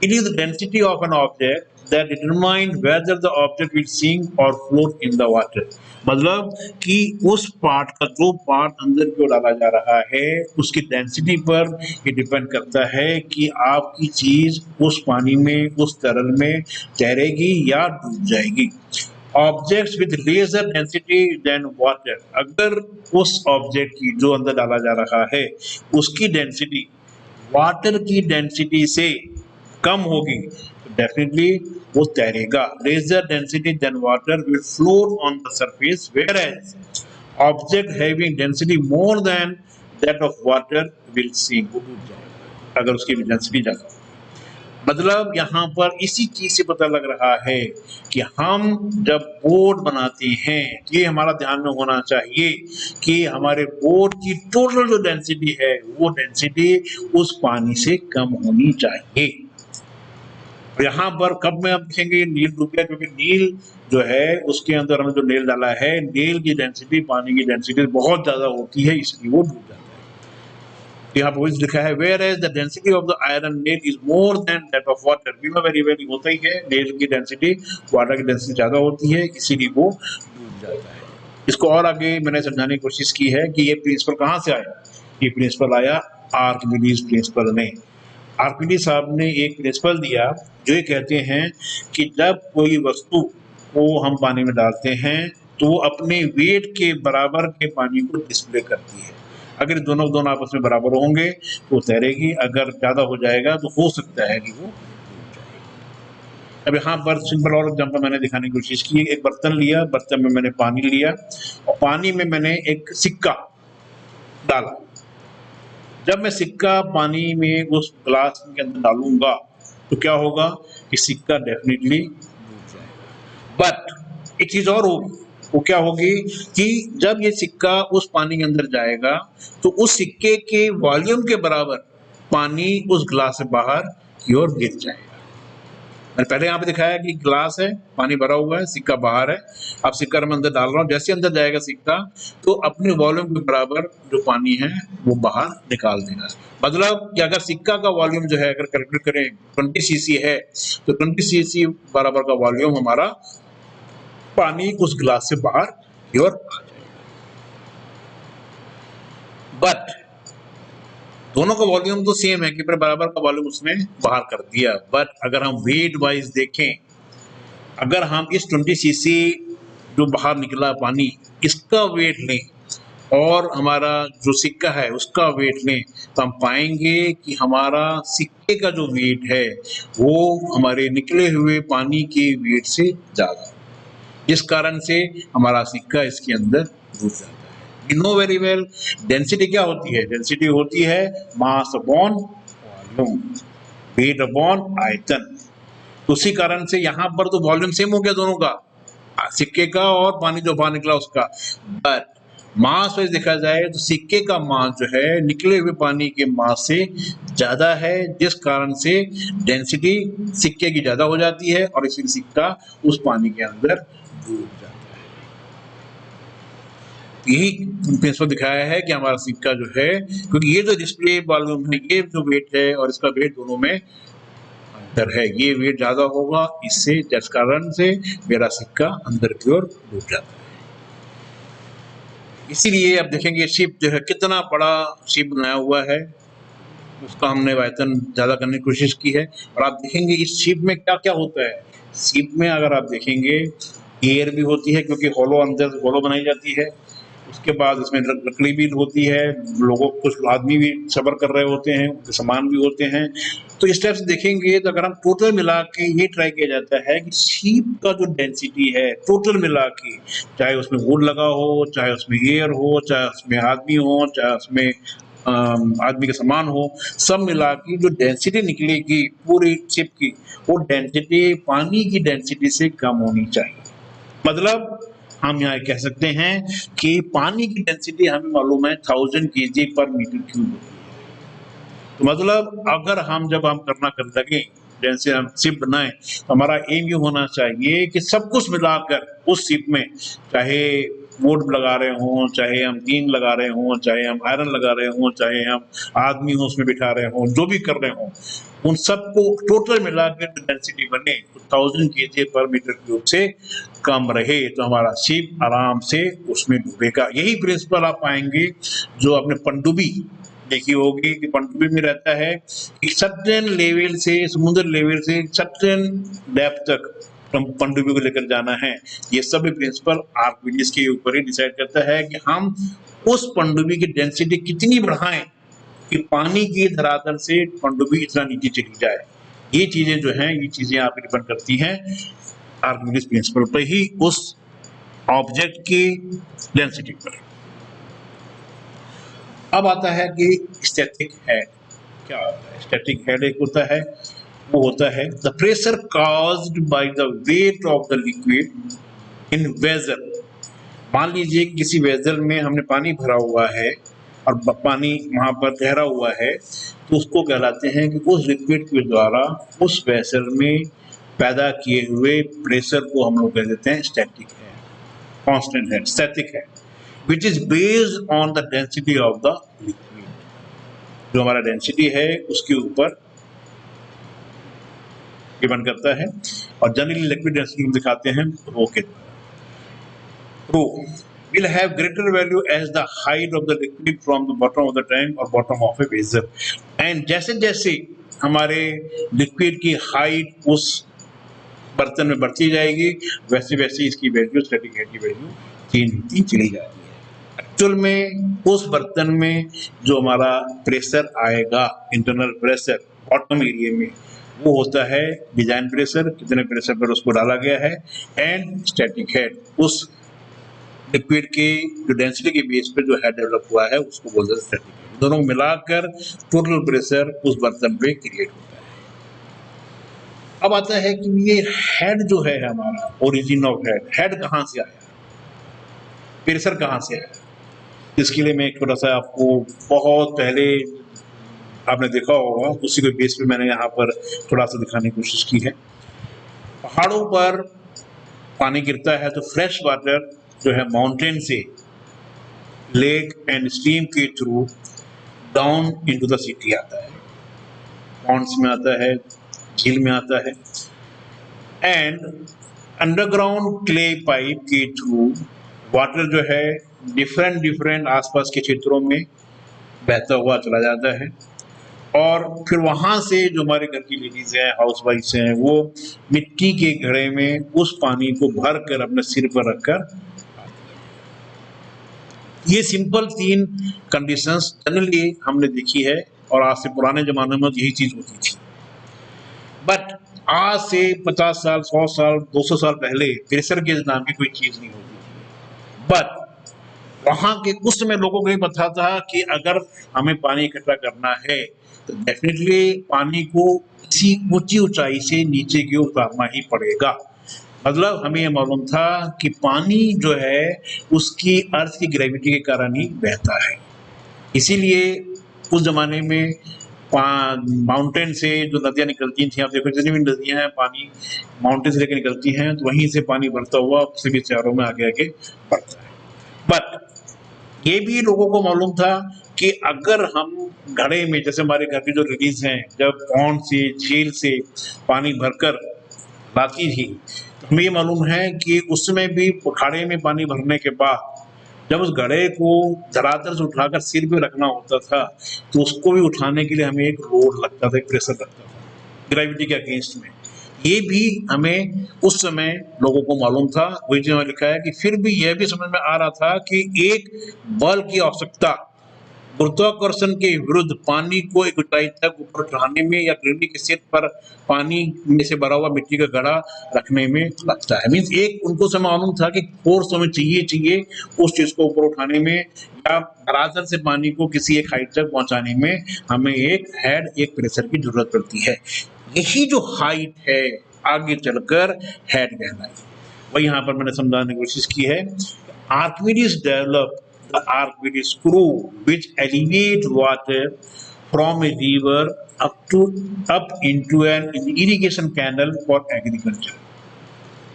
It is the density of an object that determine whether the object will sink or float in the water। मतलब कि उस पार्ट का जो पार्ट अंदर की ओर डाला जा रहा है उसकी डेंसिटी पर ये डिपेंड करता है कि आपकी चीज उस पानी में, उस तरल में तैरेगी या डूब जाएगी। Objects with lesser density than water, अगर उस ऑब्जेक्ट की जो अंदर डाला जा रहा है उसकी डेंसिटी वाटर की डेंसिटी से कम होगी तो डेफिनेटली वो तैरेगा। Lesser density than water will float on the surface, whereas object having density more than that of water will sink, वो डूब जाएगा अगर उसकी डेंसिटी ज्यादा। मतलब यहाँ पर इसी चीज से पता लग रहा है कि हम जब बोट बनाते हैं, ये हमारा ध्यान में होना चाहिए कि हमारे बोट की टोटल जो डेंसिटी है वो डेंसिटी उस पानी से कम होनी चाहिए। यहाँ पर कब में आप देखेंगे नील डूब गया, क्योंकि नील जो है उसके अंदर हमने जो नील डाला है, नील की डेंसिटी पानी की डेंसिटी बहुत ज्यादा होती है, इसलिए वो डूब जाता है। यहाँ पर लिखा है whereas the density of the iron nail is more than that of water। We know very well होता ही है, नेल की डेंसिटी वाटर की डेंसिटी ज्यादा होती है, इसीलिए वो डूब जाता है। इसको और आगे मैंने समझाने की कोशिश की है कि ये प्रिंसिपल कहाँ से आया। ये प्रिंसिपल आया आर्किमिडीज प्रिंसिपल ने। आर्किमिडीज साहब ने एक प्रिंसिपल दिया जो ये कहते हैं कि जब कोई वस्तु को हम पानी में डालते हैं तो वो अपने वेट के बराबर के पानी को डिस्प्ले करती है। अगर दोनों आपस में बराबर होंगे तो तैरेगी, अगर ज्यादा हो जाएगा तो हो सकता है कि वो डूब जाएगी। अब यहाँ पर सिंपल और एग्जाम्पल मैंने दिखाने की कोशिश की। एक बर्तन लिया, बर्तन में मैंने पानी लिया और पानी में मैंने एक सिक्का डाला। जब मैं सिक्का पानी में उस ग्लास के अंदर डालूंगा तो क्या होगा कि सिक्का डेफिनेटली डूब जाएगा। बट एक चीज और होगी, वो क्या होगी कि जब ये सिक्का उस पानी के अंदर जाएगा तो उस सिक्के के वॉल्यूम के बराबर पानी उस ग्लास से बाहर की ओर गिर जाएगा। मैंने पहले यहाँ पे दिखाया कि ग्लास है, पानी भरा हुआ है, सिक्का बाहर है। अब सिक्का मैं अंदर डाल रहा हूँ, जैसे अंदर जाएगा सिक्का तो अपने वॉल्यूम के बराबर जो पानी है वो बाहर निकाल देगा। मतलब कि अगर सिक्का का वॉल्यूम जो है अगर कैलकुलेट करें 20 सीसी है तो 20 सीसी बराबर का वॉल्यूम हमारा पानी उस ग्लास से बाहर की ओर आ जाएगा। बट दोनों का वॉल्यूम तो सेम है कि बराबर का वॉल्यूम उसने बाहर कर दिया। बट अगर हम वेट वाइज देखें, अगर हम इस 20 सीसी जो बाहर निकला पानी इसका वेट लें और हमारा जो सिक्का है उसका वेट लें तो हम पाएंगे कि हमारा सिक्के का जो वेट है वो हमारे निकले हुए पानी के वेट से ज्यादा, जिस कारण से हमारा सिक्का इसके अंदर डूब जाता है। You know very well, density क्या होती है? डेंसिटी होती है mass upon volume, weight upon आयतन। तो उसी कारण से यहाँ पर तो वॉल्यूम सेम हो गया दोनों का, सिक्के का और पानी जो बाहर निकला उसका। बट मास वाइज देखा जाए तो सिक्के का मास जो है निकले हुए पानी के मास से ज्यादा है, जिस कारण से डेंसिटी सिक्के की ज्यादा हो जाती है और इसीलिए सिक्का उस पानी के अंदर डूब जाता है। यही प्रिंसिपल दिखाया है कि हमारा सिक्का जो है, क्योंकि ये जो डिस्प्ले वॉल्यूम है, ये जो वेट है और इसका वेट दोनों में अंतर है, ये वेट ज्यादा होगा, इससे जिस कारण से मेरा सिक्का अंदर की ओर डूब जाता है। इसीलिए अब देखेंगे शिप जो है कितना बड़ा शिप बनाया हुआ है, उसका हमने आयतन ज्यादा करने की कोशिश की है। और आप देखेंगे इस शिप में क्या क्या होता है। शिप में अगर आप देखेंगे एयर भी होती है, क्योंकि होलो अंदर होलो बनाई जाती है। उसके बाद इसमें लकड़ी भी होती है, लोगों कुछ आदमी भी सफर कर रहे होते हैं, सामान भी होते हैं। तो इस टाइप से देखेंगे तो अगर हम टोटल मिला के ये ट्राई किया जाता है कि शिप का जो डेंसिटी है टोटल मिला के, चाहे उसमें वुड लगा हो, चाहे उसमें एयर हो, चाहे उसमें आदमी हो, चाहे उसमें आदमी का सामान हो, सब मिला के जो डेंसिटी निकलेगी पूरी शिप की, वो डेंसिटी पानी की डेंसिटी से कम होनी चाहिए। मतलब हम यहाँ कह सकते हैं कि पानी की डेंसिटी हमें मालूम है 1000 kg पर मीटर क्यूब होती है। तो मतलब अगर जब हम करना कर लगे, जैसे हम शिप बनाए, तो हमारा एम ये होना चाहिए कि सब कुछ मिलाकर उस शिप में, चाहे बोर्ड लगा रहे हों, चाहे हम टीन लगा रहे हों, चाहे हम आयरन लगा रहे हों, चाहे हम आदमी हो उसमें बिठा रहे हों, जो भी कर रहे हों, उन सबको टोटल मिलाकर डेंसिटी बने तो 1000 kg पर मीटर क्यूब से कम रहे, तो हमारा शिप आराम से उसमें डूबेगा। यही प्रिंसिपल आप पाएंगे जो आपने पनडुब्बी देखी होगी कि पनडुब्बी में रहता है कि सर्टेन लेवल से, समुद्र लेवल से सर्टेन डेप्थ तक पनडुब्बी को लेकर जाना है। ये सब प्रिंसिपल आर्किमिडीज के ऊपर ही डिसाइड करता है कि हम उस पनडुब्बी की डेंसिटी कितनी बढ़ाएं कि पानी की धरातल से पनडुब्बी इतना नीचे चली जाए। ये चीजें जो हैं, ये चीजें आप डिपेंड करती हैं आर्किमिडीज प्रिंसिपल पर ही, उस ऑब्जेक्ट की डेंसिटी पर। अब आता है कि स्टैटिक हेड क्या होता है। स्टैटिक हेड एक होता है, वो होता है the pressure caused by the weight of the liquid in vessel. मान लीजिए किसी वेसल में हमने पानी भरा हुआ है और पानी वहां पर ठहरा हुआ है, तो उसको कहलाते हैं कि उस लिक्विड के द्वारा उस वेसल में पैदा किए हुए प्रेशर को हम लोग कह देते हैं static head, constant head, static head, which is based on the density of the liquid। जो हमारा डेंसिटी है उसके ऊपर डिपेंड करता है, और जनरली लिक्विड डेंसिटी हम दिखाते हैं रो के द्वारा। रो will have greater value as the height of the liquid from the bottom of the tank or bottom of a vessel। and जैसे जैसे हमारे लिक्विड की हाइट उस बर्तन में बढ़ती जाएगी, वैसे वैसे इसकी वैल्यू, स्टैटिक हेड की वैल्यू चेंज होती चली जाती है। एक्चुअल में उस बर्तन में जो हमारा प्रेशर आएगा, इंटरनल प्रेशर बॉटम एरिया में, वो होता है डिजाइन प्रेशर, कितने प्रेशर पर उसको डाला गया है, एंड स्टैटिक हेड, उस लिक्विड की जो डेंसिटी के बेस पे जो हेड डेवलप हुआ है उसको बोलते हैं स्टैटिक हेड। दोनों मिलाकर टोटल प्रेशर उस बर्तन पे क्रिएट होता है। अब आता है कि ये हेड जो है हमारा, ओरिजिन ऑफ हेड, हेड कहाँ से आया, प्रेशर कहाँ से आया। इसके लिए मैं एक छोटा सा आपको, बहुत पहले आपने देखा होगा, उसी के बेस पे मैंने यहाँ पर थोड़ा सा दिखाने की कोशिश की है। पहाड़ों पर पानी गिरता है तो फ्रेश वाटर जो है माउंटेन से लेक एंड स्ट्रीम के through down into the city आता है, पॉन्ड्स में आता है, झील में आता है, एंड अंडरग्राउंड क्ले पाइप के थ्रू वाटर जो है डिफरेंट आसपास के क्षेत्रों में बहता हुआ चला जाता है, और फिर वहां से जो हमारे घर की लेडीज हैं, हाउस वाइफ्स हैं, वो मिट्टी के घड़े में उस पानी को भर कर अपने सिर पर रखकर, ये सिंपल 3 कंडीशंस जनरली हमने देखी है, और आज से पुराने जमाने में यही चीज होती थी। बट आज से 50 साल, 100 साल, 200 साल पहले प्रेशर गेज नाम की कोई चीज नहीं होती थी। बट वहां के उस समय लोगों को ये पता था कि अगर हमें पानी इकट्ठा करना है तो डेफिनेटली पानी को किसी ऊंची ऊंचाई से नीचे की ओर उतारना ही पड़ेगा। मतलब हमें ये मालूम था कि पानी जो है उसकी अर्थ की ग्रेविटी के कारण ही बहता है। इसीलिए उस जमाने में माउंटेन से जो नदियां निकलती थी, आप देखो जितनी भी नदियां हैं पानी माउंटेन से लेकर निकलती हैं, तो वहीं से पानी बढ़ता हुआ सभी शहरों में आगे आगे बढ़ता है। बट ये भी लोगों को मालूम था कि अगर हम घड़े में, जैसे हमारे घर की जो लेडीज हैं जब पॉन्ड से, झील से पानी भरकर लाती थी, तो हमें ये मालूम है कि उसमें भी घड़े में पानी भरने के बाद जब उस घड़े को धरातल से उठाकर सिर पे रखना होता था, तो उसको भी उठाने के लिए हमें एक लोड लगता था, एक प्रेशर लगता था ग्रेविटी के अगेंस्ट में। ये भी हमें उस समय लोगों को मालूम था। वही जो लिखा है कि फिर भी यह भी समझ में आ रहा था कि एक बल की आवश्यकता गुरुत्वाकर्षण के विरुद्ध पानी को एक ऊंचाई तक ऊपर उठाने में, या ग्रेविटी के सेट पर पानी में से भरा हुआ मिट्टी का घड़ा रखने में लगता है। मीन्स एक उनको समय मालूम था कि फोर्स हमें चाहिए उस चीज को ऊपर उठाने में, या धरातल से पानी को किसी एक हाइट तक पहुंचाने में हमें एक हेड, एक प्रेशर की जरूरत पड़ती है। यही जो हाइट है आगे चलकर हेड कहलाई। वही यहाँ पर मैंने समझाने की कोशिश की है। Archimedes develop the Archimedes screw which elevate water from a river up into an irrigation canal for agriculture.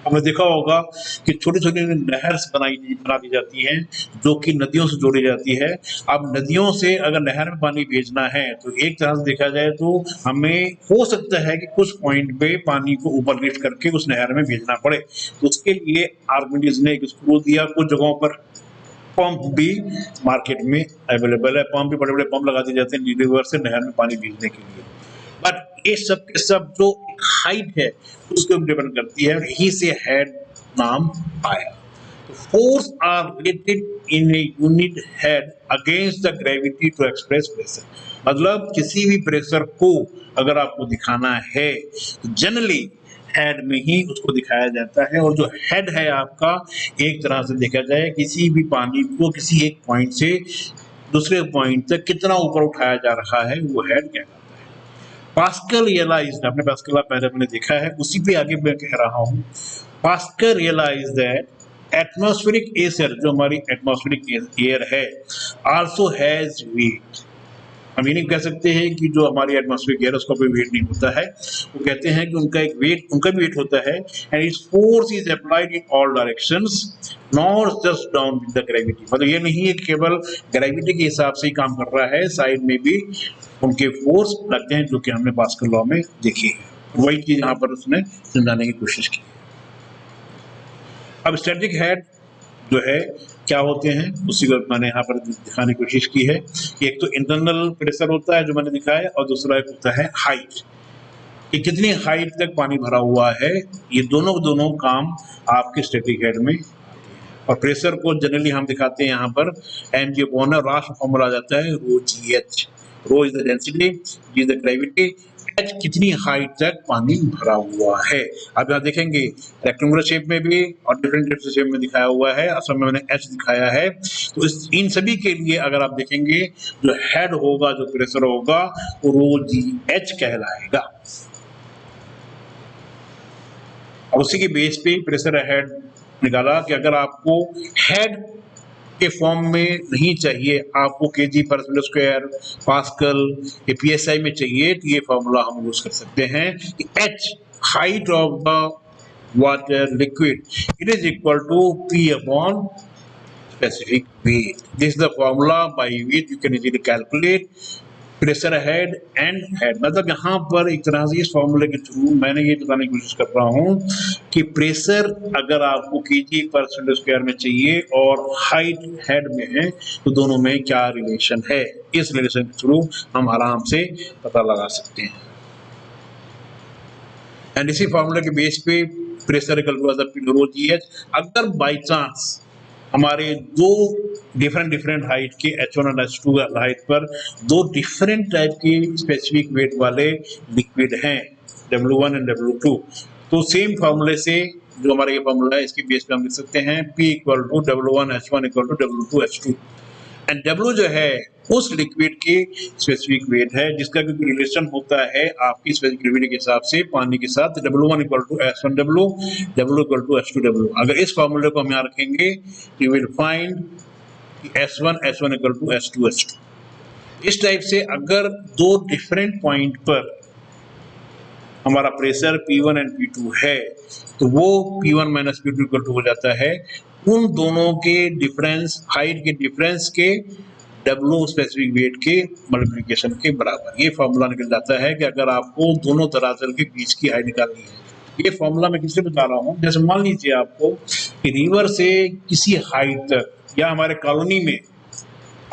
हमने देखा होगा कि छोटी छोटी नहर बना दी जाती हैं जो कि नदियों से जोड़ी जाती है। अब नदियों से अगर नहर में पानी भेजना है तो एक तरह से देखा जाए तो हमें हो सकता है कि कुछ पॉइंट पे पानी को ऊपर लिफ्ट करके उस नहर में भेजना पड़े, तो उसके लिए आर्किमिडीज ने एक स्क्रू दिया। कुछ जगहों पर पंप भी मार्केट में अवेलेबल है, पंप भी बड़े बड़े पंप लगा दिए जाते हैं रिवर से नहर में पानी भेजने के लिए। बट ये सब के सब जो हाइट है उसके ऊपर डिपेंड करती है, यही से हेड नाम आया। Force are related in a unit head against the gravity to express pressure. मतलब किसी भी प्रेशर को अगर आपको दिखाना है तो जनरली हेड में ही उसको दिखाया जाता है, और जो हेड है आपका एक तरह से देखा जाए किसी भी पानी को किसी एक पॉइंट से दूसरे पॉइंट तक कितना ऊपर उठाया जा रहा है वो हेड कहलाता है। पास्कल रियलाइज्ड, आपने पास्कल पहले मैंने देखा है, उसी पे आगे मैं कह रहा हूँ। Pascal realised that atmospheric air, जो हमारी एटमॉस्फेरिक एयर है, आल्सो हैज वेट। हम ये नहीं कह सकते हैं कि जो हमारी एटमॉस्फेरिक एयर उसका कोई वेट नहीं होता है, वो कहते हैं कि उनका भी वेट होता है। And its force is applied in all directions not just down with the gravity. मतलब ये नहीं है केवल ग्रेविटी के हिसाब से ही काम कर रहा है, साइड में भी उनके फोर्स लगते हैं जो कि हमने पास्कल लॉ में देखी है। वही चीज यहाँ पर उसने समझाने की कोशिश की। अब स्टैटिक हेड जो है क्या होते हैं उसी को मैंने यहाँ पर दिखाने की कोशिश की है। एक तो इंटरनल प्रेशर होता है जो मैंने दिखाया, और दूसरा एक होता है हाइट, कि कितनी हाइट तक पानी भरा हुआ है। ये दोनों काम आपके स्टैटिक हेड में। और प्रेशर को जनरली हम दिखाते हैं यहाँ पर mg/, राष्ट्र फॉर्मूला आ जाता है ρgh। Rho is the density, g is the gravity, h कितनी हाइट तक पानी भरा हुआ है। अब यहाँ देखेंगे रेक्टेंगुलर शेप में भी और डिफरेंट शेप में दिखाया हुआ है, असल में मैंने एच दिखाया है। तो इन सभी के लिए अगर आप देखेंगे जो हेड होगा, जो प्रेशर होगा, वो ρgh कहलाएगा। और उसी के बेस पे प्रेशर हेड निकाला कि अगर आपको हेड के फॉर्म में नहीं चाहिए, आपको kg पर मीटर स्क्वायर, पास्कल या psi में चाहिए, तो ये फॉर्मूला हम यूज कर सकते हैं कि h height of the water liquid it is equal to p upon specific weight. This is the formula by which you can easily calculate pressure head and head. मतलब यहाँ पर एक तरह से इस फॉर्मूले के थ्रू मैंने ये बताने की कोशिश कर रहा हूँ कि प्रेशर अगर आपको kg पर मीटर स्क्वायर में चाहिए और हाइट हेड में है तो दोनों में क्या रिलेशन है, इस रिलेशन के थ्रू हम आराम से पता लगा सकते हैं। एंड इसी फॉर्मूले के बेस पे प्रेशर ρgh। अगर बाई चांस हमारे दो डिफरेंट हाइट के H1 और H2 हाइट पर दो डिफरेंट टाइप की स्पेसिफिक वेट वाले लिक्विड हैं W1 एंड W2, तो सेम फार्मूले से जो हमारा ये फार्मूला है इसके बेस पे हम लिख सकते हैं P equal to W1H1 equal to W2H2। And W जो है उस लिक्विड की स्पेसिफिक वेट है जिसका क्योंकि रिलेशन होता है आपकी स्पेसिफिक ग्रेविटी के हिसाब से पानी के साथ। W1 equal to H1W, W equal to H2W। अगर इस फॉर्मूले को हम यहाँ रखेंगे you will find H1 equal to H2H2। इस टाइप से अगर दो डिफरेंट पॉइंट पर हमारा प्रेशर P1 एंड P2 है तो वो P1 minus P2 equal to हो जाता है उन दोनों के डिफरेंस, हाइट के डिफरेंस के W स्पेसिफिक वेट के मल्टीप्लिकेशन के बराबर। ये फॉर्मूला निकल जाता है कि अगर आपको दोनों दरातल के बीच की हाइट निकालनी है। ये फॉर्मूला मैं किससे बता रहा हूँ, जैसे मान लीजिए आपको कि रिवर से किसी हाइट तक या हमारे कॉलोनी में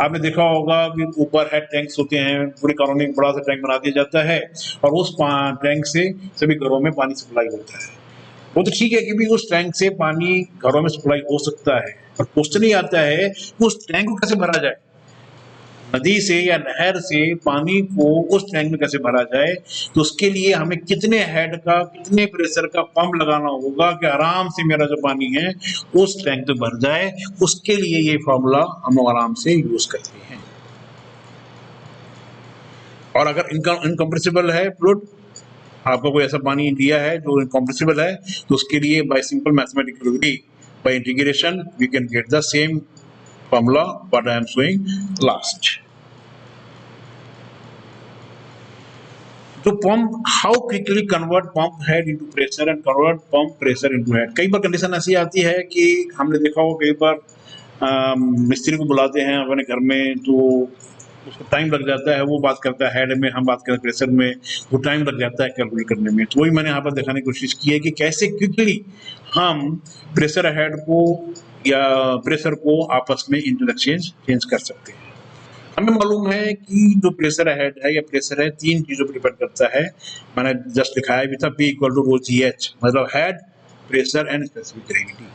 आपने देखा होगा कि ऊपर हेड टैंक्स होते हैं, पूरी कॉलोनी में बड़ा सा टैंक बना दिया जाता है और उस टैंक से सभी घरों में पानी सप्लाई होता है। वो तो ठीक है कि भी उस टैंक से पानी घरों में सप्लाई हो सकता है, पर क्वेश्चन ही आता है कि उस टैंक को कैसे भरा जाए। नदी से या नहर से पानी को उस टैंक में कैसे भरा जाए, तो उसके लिए हमें कितने हेड का, कितने प्रेशर का पंप लगाना होगा कि आराम से मेरा जो पानी है उस टैंक तक भर जाए। उसके लिए ये फॉर्मूला हम आराम से यूज करते हैं। और अगर इनकम्प्रेसिबल है फ्लूइड, आपको कोई ऐसा पानी दिया है जो इनकम्प्रेसिबल है, तो उसके लिए by simple mathematical way, by integration we can get the same formula what I am showing last. तो pump how quickly convert pump head into pressure and convert pump pressure into head. कई बार condition ऐसी आती है कि हमने देखा होगा कई बार मिस्त्री को बुलाते हैं अपने घर में, तो उसको टाइम लग जाता है, वो बात करता है हेड में, हम बात करें प्रेशर में, वो टाइम लग जाता है कैलकुलेट करने में। तो वही मैंने यहाँ पर दिखाने की कोशिश की है कि कैसे क्विकली हम प्रेशर हेड को या प्रेशर को आपस में इंटरचेंज चेंज कर सकते हैं। हमें मालूम है कि जो प्रेशर हेड है या प्रेशर है तीन चीजों पर डिपेंड करता है, मैंने जस्ट लिखाया भी था P = ρgh, मतलब head, pressure and specific gravity,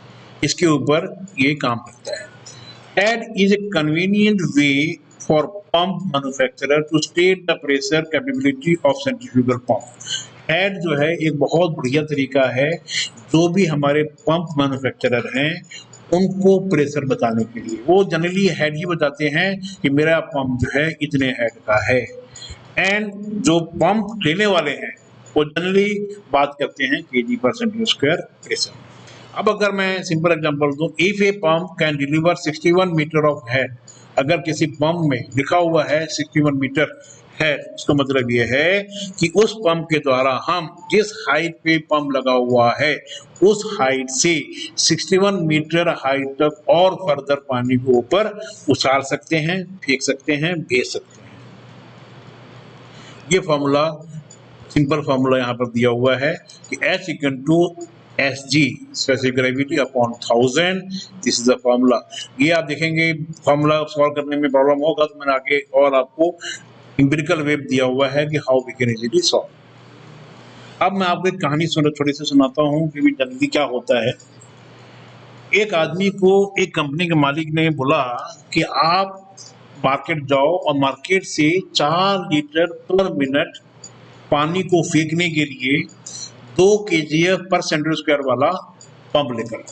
इसके ऊपर ये काम करता है। Head is a convenient way for pump manufacturer to state the pressure capability of centrifugal pump. Head जो है एक बहुत बढ़िया तरीका है जो भी हमारे पंप मैन्युफैक्चरर हैं उनको प्रेशर बताने के लिए। वो जनरली हेड ही बताते हैं कि मेरा पंप जो है इतने हेड का है, एंड जो पंप लेने वाले हैं वो जनरली बात करते हैं kg/cm² प्रेशर। अब अगर मैं सिंपल एग्जांपल दूं, if a pump can deliver 61 metre of head, अगर किसी पंप में लिखा हुआ है 61 मीटर हेड, इसका मतलब ये है कि उस पंप के द्वारा हम जिस हाइट पे पंप लगा हुआ है उस हाइट से 61 मीटर हाइट तक और फर्दर पानी को ऊपर उछाल सकते हैं, फेंक सकते हैं, भेज सकते हैं। ये फॉर्मूला, सिंपल फॉर्मूला यहाँ पर दिया हुआ है कि H = Sg specific gravity upon 1000, this is the formula. ये आप देखेंगे फॉर्मूला सॉल्व करने में प्रॉब्लम होगा तो मैंने आगे और आपको एम्पिरिकल वे दिया हुआ है कि how we can easily solve. अब मैं आपको एक कहानी छोटी सी सुनाता हूँ कि जल्दी क्या होता है। एक आदमी को एक कंपनी के मालिक ने बोला कि आप मार्केट जाओ और मार्केट से 4 लीटर पर मिनट पानी को फेंकने के लिए 2 kg/cm² वाला पंप लेकर।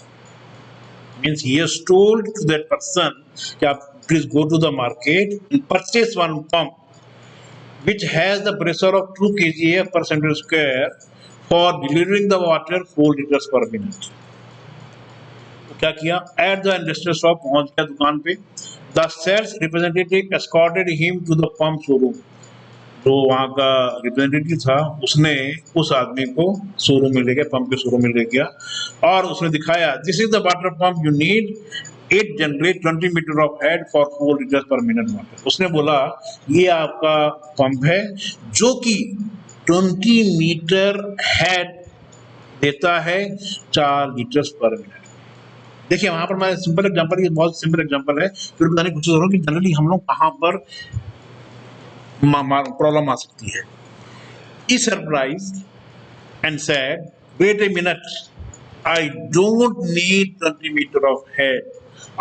Means he has told to that person कि आप please go to the market and purchase one pump which has the pressure of 2 kg/cm² for delivering the water 4 liters per minute। तो क्या किया, at the industrial shop पहुंच गया दुकान पे। The sales representative escorted him to the pump showroom। जो वहाँ का रिप्रेजेंटेटिव था उसने उस आदमी को शोरूम में ले गया, पंप के शोरूम में ले गया और उसने दिखाया this is the water pump you need, it generate 20 metre of head for 4 litre per minute water. उसने बोला ये आपका पंप है जो कि 20 मीटर हेड देता है 4 लीटर पर मिनट। देखिए वहां पर मैं सिंपल एग्जांपल, ये बहुत सिंपल एग्जांपल है, फिर बताने की कोशिश करूँ कि जनरली हम लोग कहाँ पर प्रॉब्लम आ सकती है। He surprised and said, "Wait a minute, I don't need 20 meter of head.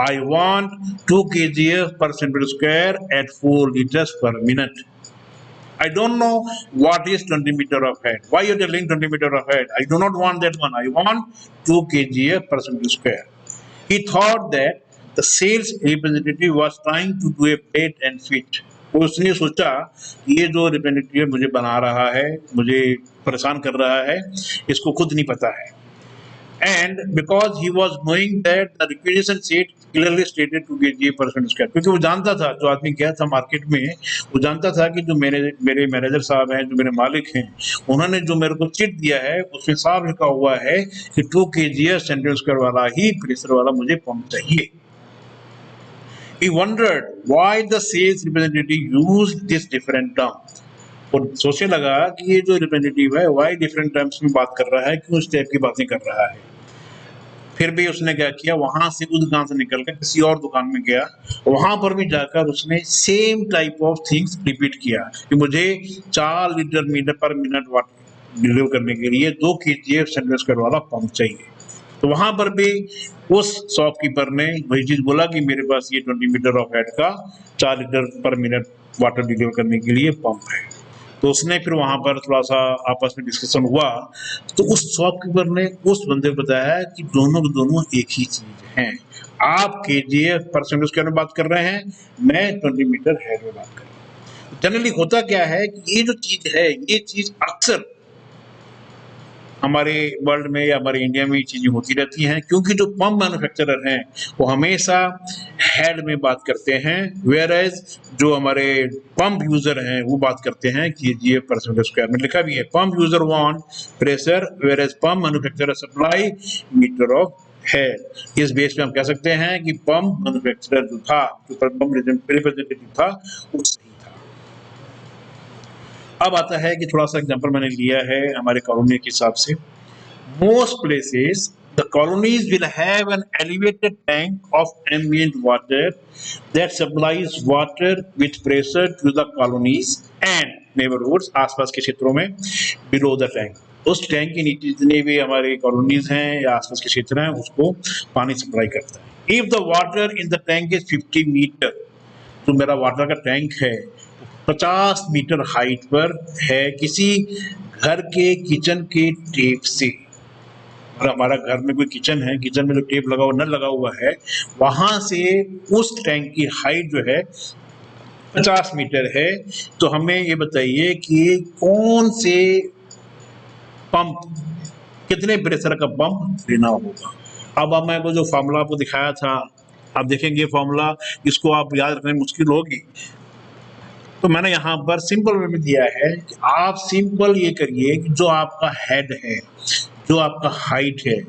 I want 2 kg/cm² at 4 liters per minute. I don't know what is 20 meter of head. Why you are telling 20 meter of head? I do not want that one. I want 2 kg/cm²." He thought that the sales representative was trying to do a bait and switch. उसने सोचा ये जो representative मुझे बना रहा है, मुझे परेशान कर रहा है, इसको खुद नहीं पता है। And because he was knowing that the requisition sheet clearly stated 2 kg/cm², क्योंकि वो जानता था, जो आदमी गया था मार्केट में वो जानता था कि जो मेरे मैनेजर साहब हैं, जो मेरे मालिक हैं, उन्होंने जो मेरे को चिट दिया है उसमें साफ लिखा हुआ है कि 2 kg/cm² वाला ही प्रेशर वाला मुझे पंप चाहिए। He wondered why the sales representative used this different term। और सोचने लगा कि ये जो रिप्रेजेंटेटिव है वाई डिफरेंट टर्म्स में बात कर रहा है, क्यों इस टाइप की बातें कर रहा है। फिर भी उसने क्या किया, वहां से उस दुकान से निकलकर किसी और दुकान में गया, वहां पर भी जाकर उसने same type of things repeat किया कि मुझे 4 litre per minute water deliver करने के लिए 2 kg/cm² वाला पंप चाहिए। तो वहां पर भी उस शॉपकीपर ने वही चीज बोला कि मेरे पास ये 20 मीटर ऑफ हेड का 4 litre per minute water deliver करने के लिए पंप है। तो उसने फिर वहां पर थोड़ा सा आपस में डिस्कशन हुआ, तो उस शॉपकीपर ने उस बंदे को बताया कि दोनों के दोनों एक ही चीज हैं। आप kg/cm² में बात कर रहे हैं, मैं 20 मीटर हेड में बात कर रहा हूँ। जनरली होता क्या है कि ये जो चीज है, ये चीज अक्सर हमारे वर्ल्ड में या हमारे इंडिया में ये चीजें होती रहती हैं, क्योंकि जो पंप मैन्युफैक्चरर हैं वो हमेशा हेड में बात करते हैं, वेयर एज जो हमारे पंप यूजर हैं वो बात करते हैं केजीएफ पर स्क्वायर में। लिखा भी है pump user want pressure whereas pump manufacturer supply metre of head. इस बेस पे हम कह सकते हैं कि पंप मैन्युफैक्चरर जो था, जो पंप रिप्रेजेंटेटिव था, वो सही था। अब आता है कि थोड़ा सा एग्जांपल मैंने लिया है हमारे कॉलोनी के हिसाब से। Most places the colonies will have an elevated tank of ambient water that supplies water with pressure to the colonies and neighbourhoods, आसपास के क्षेत्रों में, बिलो द टैंक। उस टैंक के नीचे जितने भी हमारे कॉलोनीज हैं या आसपास के क्षेत्र हैं उसको पानी सप्लाई करता है। If the water in the tank is 50 metre, जो मेरा वाटर का टैंक है 50 मीटर हाइट पर है किसी घर के किचन के टेप से, और हमारा घर में कोई किचन है, किचन में जो टेप लगा हुआ नल लगा हुआ है वहां से उस टैंक की हाइट जो है 50 मीटर है, तो हमें ये बताइए कि कौन से पंप, कितने प्रेशर का पंप लेना होगा। अब मैं को जो फॉर्मूला आपको दिखाया था, आप देखेंगे फॉर्मूला, इसको आप याद रखने में मुश्किल होगी, तो मैंने यहाँ पर सिंपल वे में दिया है कि आप सिंपल ये करिए कि जो आपका हेड है, जो आपका हाइट है,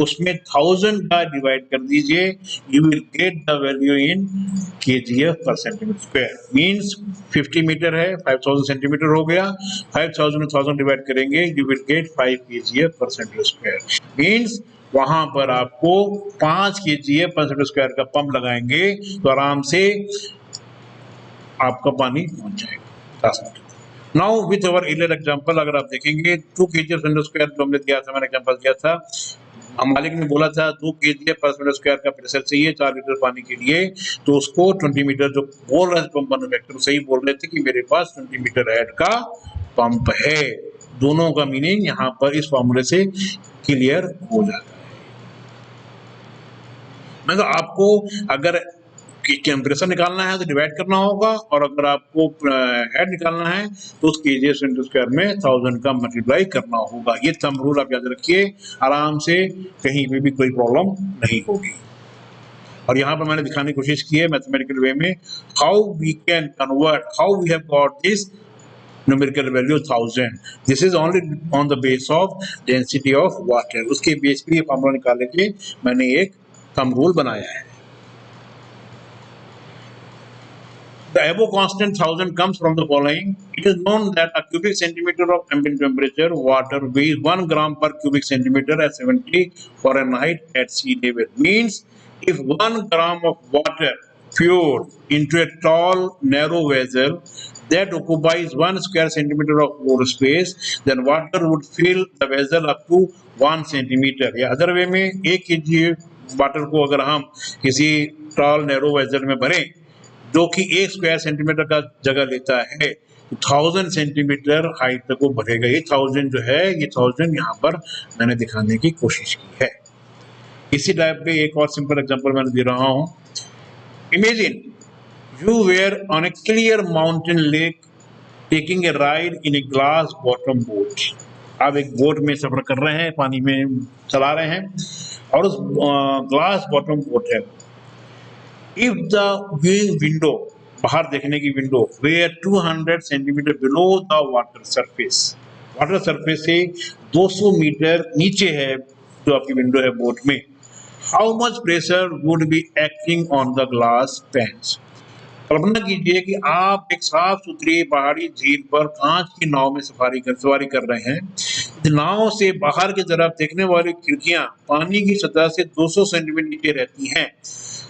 उसमें 1000 का डिवाइड कर दीजिए, you will get the value in KGF पर सेंटीमीटर स्क्वायर। मींस 50 मीटर है, 5000 सेंटीमीटर हो गया, 5000 में 1000 डिवाइड करेंगे, यू विल गेट 5 केजीएफ पर सेंटीमीटर स्क्वायर। मींस वहां पर आपको 5 केजीएफ पर सेंटीमीटर स्क्वायर का पंप लगाएंगे तो आराम से आपका पानी पहुंच जाएगा 10 metre. Now with our earlier example, अगर आप देखेंगे 2 केजी पर स्क्वायर जो हमने दिया था, मैंने एग्जांपल दिया था, मालिक ने बोला था 2 केजी पर स्क्वायर का प्रेशर चाहिए 4 लीटर पानी के लिए, तो उसको 20 मीटर जो बोल रहे थे पंप मैन्युफैक्चरर सही बोल रहे थे कि मेरे पास 20 मीटर हेड का पंप है। दोनों का मीनिंग यहाँ पर इस फॉर्मूले से क्लियर हो जाता है। मतलब आपको अगर टेम्परेचर निकालना है तो डिवाइड करना होगा, और अगर आपको हेड निकालना है तो उस केजीएफ स्क्वायर में 1000 का मल्टीप्लाई करना होगा। ये थंब रूल आप याद रखिए, आराम से कहीं पे भी कोई प्रॉब्लम नहीं होगी। और यहाँ पर मैंने दिखाने की कोशिश की है मैथमेटिकल वे में how we can convert, how we have got this numerical value 1000। This is only on the base of density of water. उसके बेस पे ये फॉर्मूला निकालने के मैंने एक थंब रूल बनाया है। The above constant 1000 comes from the following. It is known that a cubic centimeter of ambient temperature water weighs 1 gram per cubic centimeter at 70 Fahrenheit at sea level. Means if 1 gram of water poured into a tall narrow vessel that occupies 1 square centimeter of water space, then water would fill the vessel up to 1 centimeter. या other way में 1 kg water को अगर हम किसी toll narrow vessel में भरें जो कि 1 स्क्वायर सेंटीमीटर का जगह लेता है, 1000 सेंटीमीटर हाइट तक वो बढ़ेगा। ये 1000 जो है, ये 1000 यहाँ पर मैंने दिखाने की कोशिश की है। इसी टाइप पे एक और सिंपल एग्जांपल मैंने दे रहा हूँ। Imagine you were on a clear mountain lake taking a ride in a glass bottom boat. आप एक बोट में सफर कर रहे हैं, पानी में चला रहे हैं, और उस ग्लास बॉटम बोट है। If the viewing window, बाहर देखने की window, were 200 centimetre below the water surface, water surface से 200 मीटर नीचे है जो आपकी विंडो है बोट में, how much pressure would be acting on the glass panes? कल्पना कीजिए कि आप एक साफ सुथरी पहाड़ी झील पर कांच की नाव में सवारी कर रहे हैं। नाव से बाहर की तरफ देखने वाली खिड़कियां पानी की सतह से 200 सेंटीमीटर नीचे रहती हैं,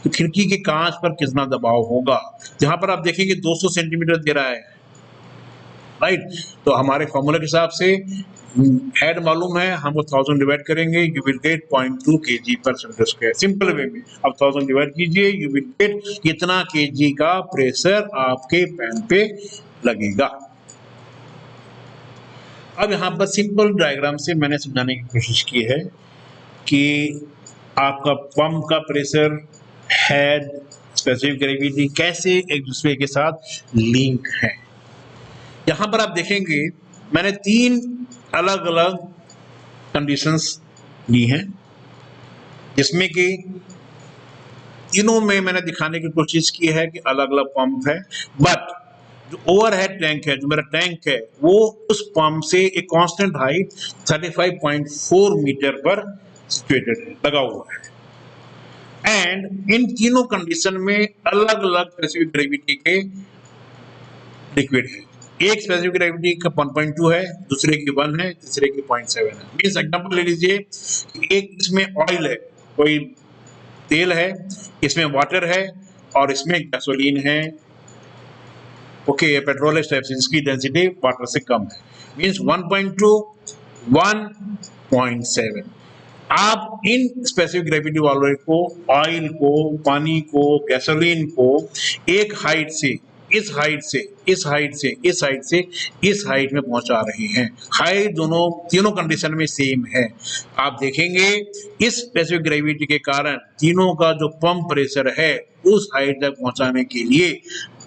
तो खिड़की के कांच पर कितना दबाव होगा। जहां पर आप देखेंगे 200 सेंटीमीटर दे रहा है, राइट। तो हमारे फॉर्मूले के हिसाब से हेड मालूम है, हम 1000 डिवाइड करेंगे, यू विल गेट 0.2 kg पर सेंटीमीटर स्क्वायर। सिंपल वे में अब 1000 डिवाइड कीजिए, यू विल गेट कितना केजी का प्रेशर आपके पैन पे लगेगा। अब यहाँ पर सिंपल डायग्राम से मैंने समझाने की कोशिश की है कि आपका पंप का प्रेशर, हेड, स्पेसिफिक ग्रेविटी कैसे एक दूसरे के साथ लिंक है। यहाँ पर आप देखेंगे मैंने 3 अलग अलग कंडीशंस ली हैं, जिसमें कि तीनों में मैंने दिखाने की कोशिश की है कि अलग अलग पंप है, बट जो ओवरहेड टैंक है, जो मेरा टैंक है, वो उस पंप से एक कांस्टेंट हाइट 35.4 मीटर पर सिचुएटेड है, लगा हुआ है। एंड इन तीनों कंडीशन में अलग अलग स्पेसिफिक ग्रेविटी के लिक्विड है। एक स्पेसिफिक ग्रेविटी का 1.2 है, दूसरे की 1 है, तीसरे की 0.7 है। मीन्स एग्जांपल ले लीजिए, एक इसमें ऑयल है, कोई तेल है, इसमें वाटर है और इसमें गैसोलीन है। ओके, ये पेट्रोल है, जिसकी डेंसिटी वाटर से कम है। मीन्स 1.2, 1.7। आप इन स्पेसिफिक ग्रेविटी वाले को, ऑयल को, पानी को, गैसोलीन को एक हाइट से इस हाइट से इस हाइट से इस हाइट से इस हाइट में पहुंचा रहे हैं। हाइट दोनों तीनों कंडीशन में सेम है। आप देखेंगे इस स्पेसिफिक ग्रेविटी के कारण तीनों का जो पंप प्रेशर है उस हाइट तक पहुंचाने के लिए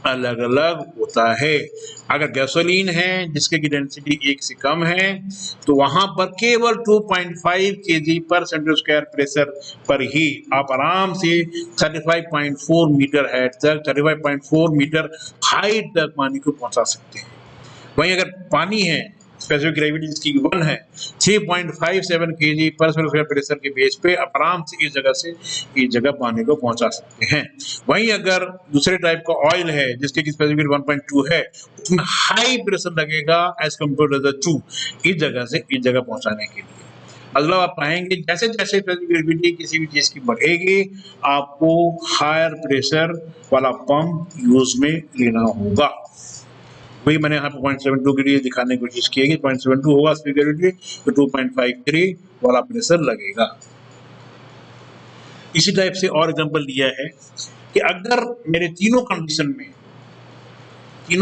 अलग अलग होता है। अगर गैसोलीन है जिसके की डेंसिटी 1 से कम है, तो वहां पर केवल 2.5 kg पर सेंटीमीटर स्क्वायर प्रेशर पर ही आप आराम से 35.4 मीटर हाइट तक, 35.4 मीटर हाइट तक पानी को पहुंचा सकते हैं। वहीं अगर पानी है, स्पेसिफिक ग्रेविटी जिसकी 1 है, 3.57 kg पर सेंटीमीटर स्क्वायर प्रेशर के बेस पे आप आराम से इस जगह से इस जगह पानी को पहुंचा सकते हैं। वहीं अगर दूसरे टाइप का ऑयल है जिसके की स्पेसिफिक 1.2 है, उसमें हाई प्रेशर लगेगा एज कम्पेयर टू 2 इस जगह से इस जगह पहुंचाने के लिए। मतलब आप पाएंगे जैसे जैसे स्पेसिफिक ग्रेविटी किसी भी चीज की बढ़ेगी, आपको हायर प्रेशर वाला पंप यूज में लेना होगा। वही मैंने यहाँ पे 0.72 के लिए दिखाने की कोशिश की है कि 0.72 होगा स्पेसिफिक ग्रेविटी, तो 2.53 वाला प्रेशर लगेगा। इसी टाइप से और एग्जांपल लिया है कि अगर मेरे तीनों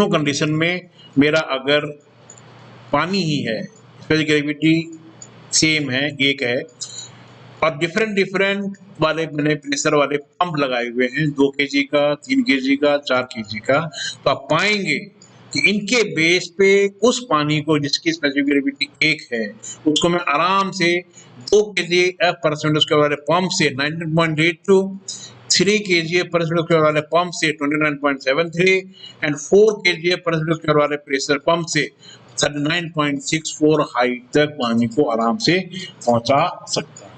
कंडीशन में मेरा अगर पानी ही है, स्पेसिफिक ग्रेविटी सेम है, एक है, और डिफरेंट वाले मैंने प्रेशर वाले पंप लगाए हुए हैं, 2 kg का, 3 kg का, 4 kg का, तो आप पाएंगे कि इनके बेस पे उस पानी को जिसकी स्पेसिफिक ग्रेविटी 1 है, उसको मैं आराम से 2 kg पर सेंटीमीटर स्क्वायर वाले पंप से 19.82, 3 kg पर सेंटीमीटर स्क्वायर वाले पंप से 29.73 एंड 4 kg पर सेंटीमीटर स्क्वायर वाले प्रेशर पंप से 39.64 हाइट तक पानी को आराम से पहुंचा सकता है।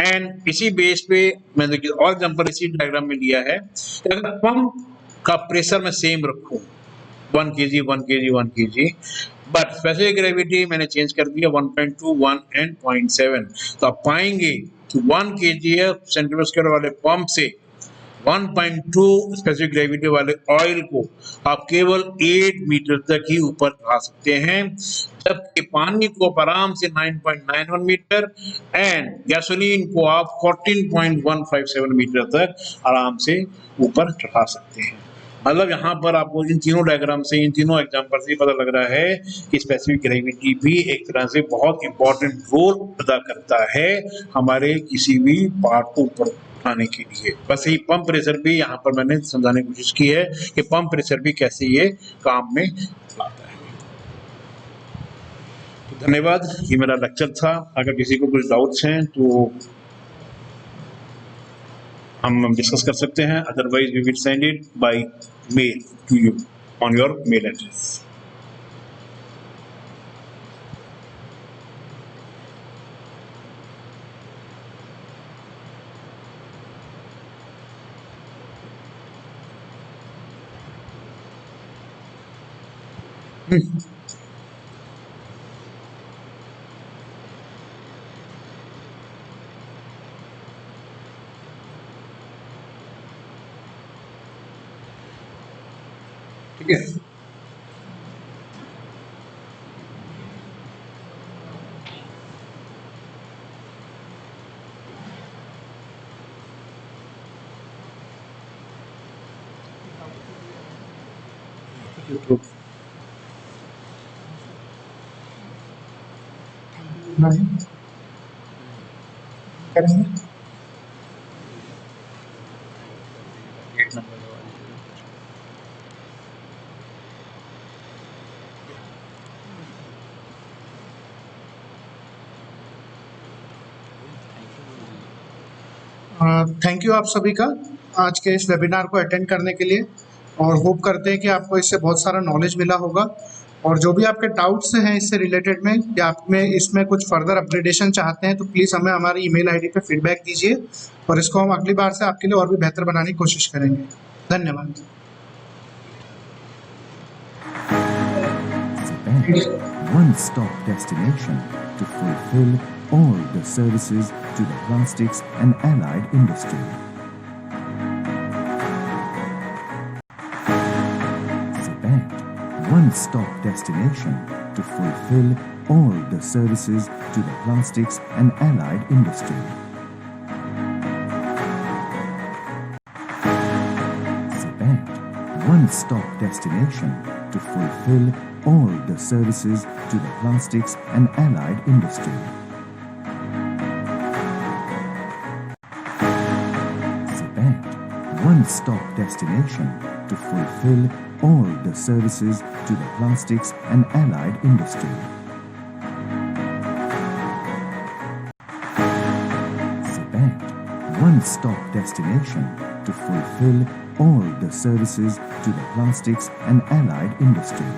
एंड इसी बेस पे मैंने और एग्जांपल इसी डायग्राम में लिया है कि अगर पंप का प्रेशर मैं सेम रखूं 1 kg 1 kg 1 kg, but specific gravity मैंने चेंज कर दिया 1.2, 1 एंड 0.7, तो आप पाएंगे कि 1 kg सेंटीमीटर स्क्वायर वाले पंप से 1.2 स्पेसिफिक ग्रेविटी वाले ऑयल को आप केवल 8 मीटर तक ही ऊपर चढ़ा सकते हैं, जबकि पानी को आप आराम से 9.91 मीटर एंड गैसोलीन को आप 14.157 मीटर तक आराम से ऊपर चढ़ा सकते हैं। मतलब यहाँ पर आपको इन तीनों डायग्राम से, इन तीनों एग्जांपल से पता लग रहा है कि स्पेसिफिक ग्रेविटी भी एक तरह से बहुत इंपॉर्टेंट रोल अदा करता है हमारे किसी भी पार्ट को ऊपर उठाने के लिए। बस यही पंप प्रेशर भी यहाँ पर मैंने समझाने की कोशिश की है कि पंप प्रेशर भी कैसे ये काम में आता है। तो धन्यवाद, ये मेरा लेक्चर था। अगर किसी को कुछ डाउट्स हैं तो हम डिस्कस कर सकते हैं, otherwise we will send it by mail to you on your mail address. ठीक है, नहीं करेंगे। एक नंबर थैंक यू आप सभी का आज के इस वेबिनार को अटेंड करने के लिए, और होप करते हैं कि आपको इससे बहुत सारा नॉलेज मिला होगा। और जो भी आपके डाउट्स हैं इससे रिलेटेड में, या आप में इसमें कुछ फर्दर अपग्रेडेशन चाहते हैं, तो प्लीज़ हमें हमारी ईमेल आईडी पे फीडबैक दीजिए, और इसको हम अगली बार से आपके लिए और भी बेहतर बनाने की कोशिश करेंगे। धन्यवाद। One-stop destination to fulfill all the services to the plastics and allied industry. Cement, one-stop destination to fulfill all the services to the plastics and allied industry. Cement, one-stop destination to fulfill all the services to the plastics and allied industry. Cement, one-stop destination to fulfill all the services to the plastics and allied industry. Cement, one-stop destination to fulfill all the services to the plastics and allied industry.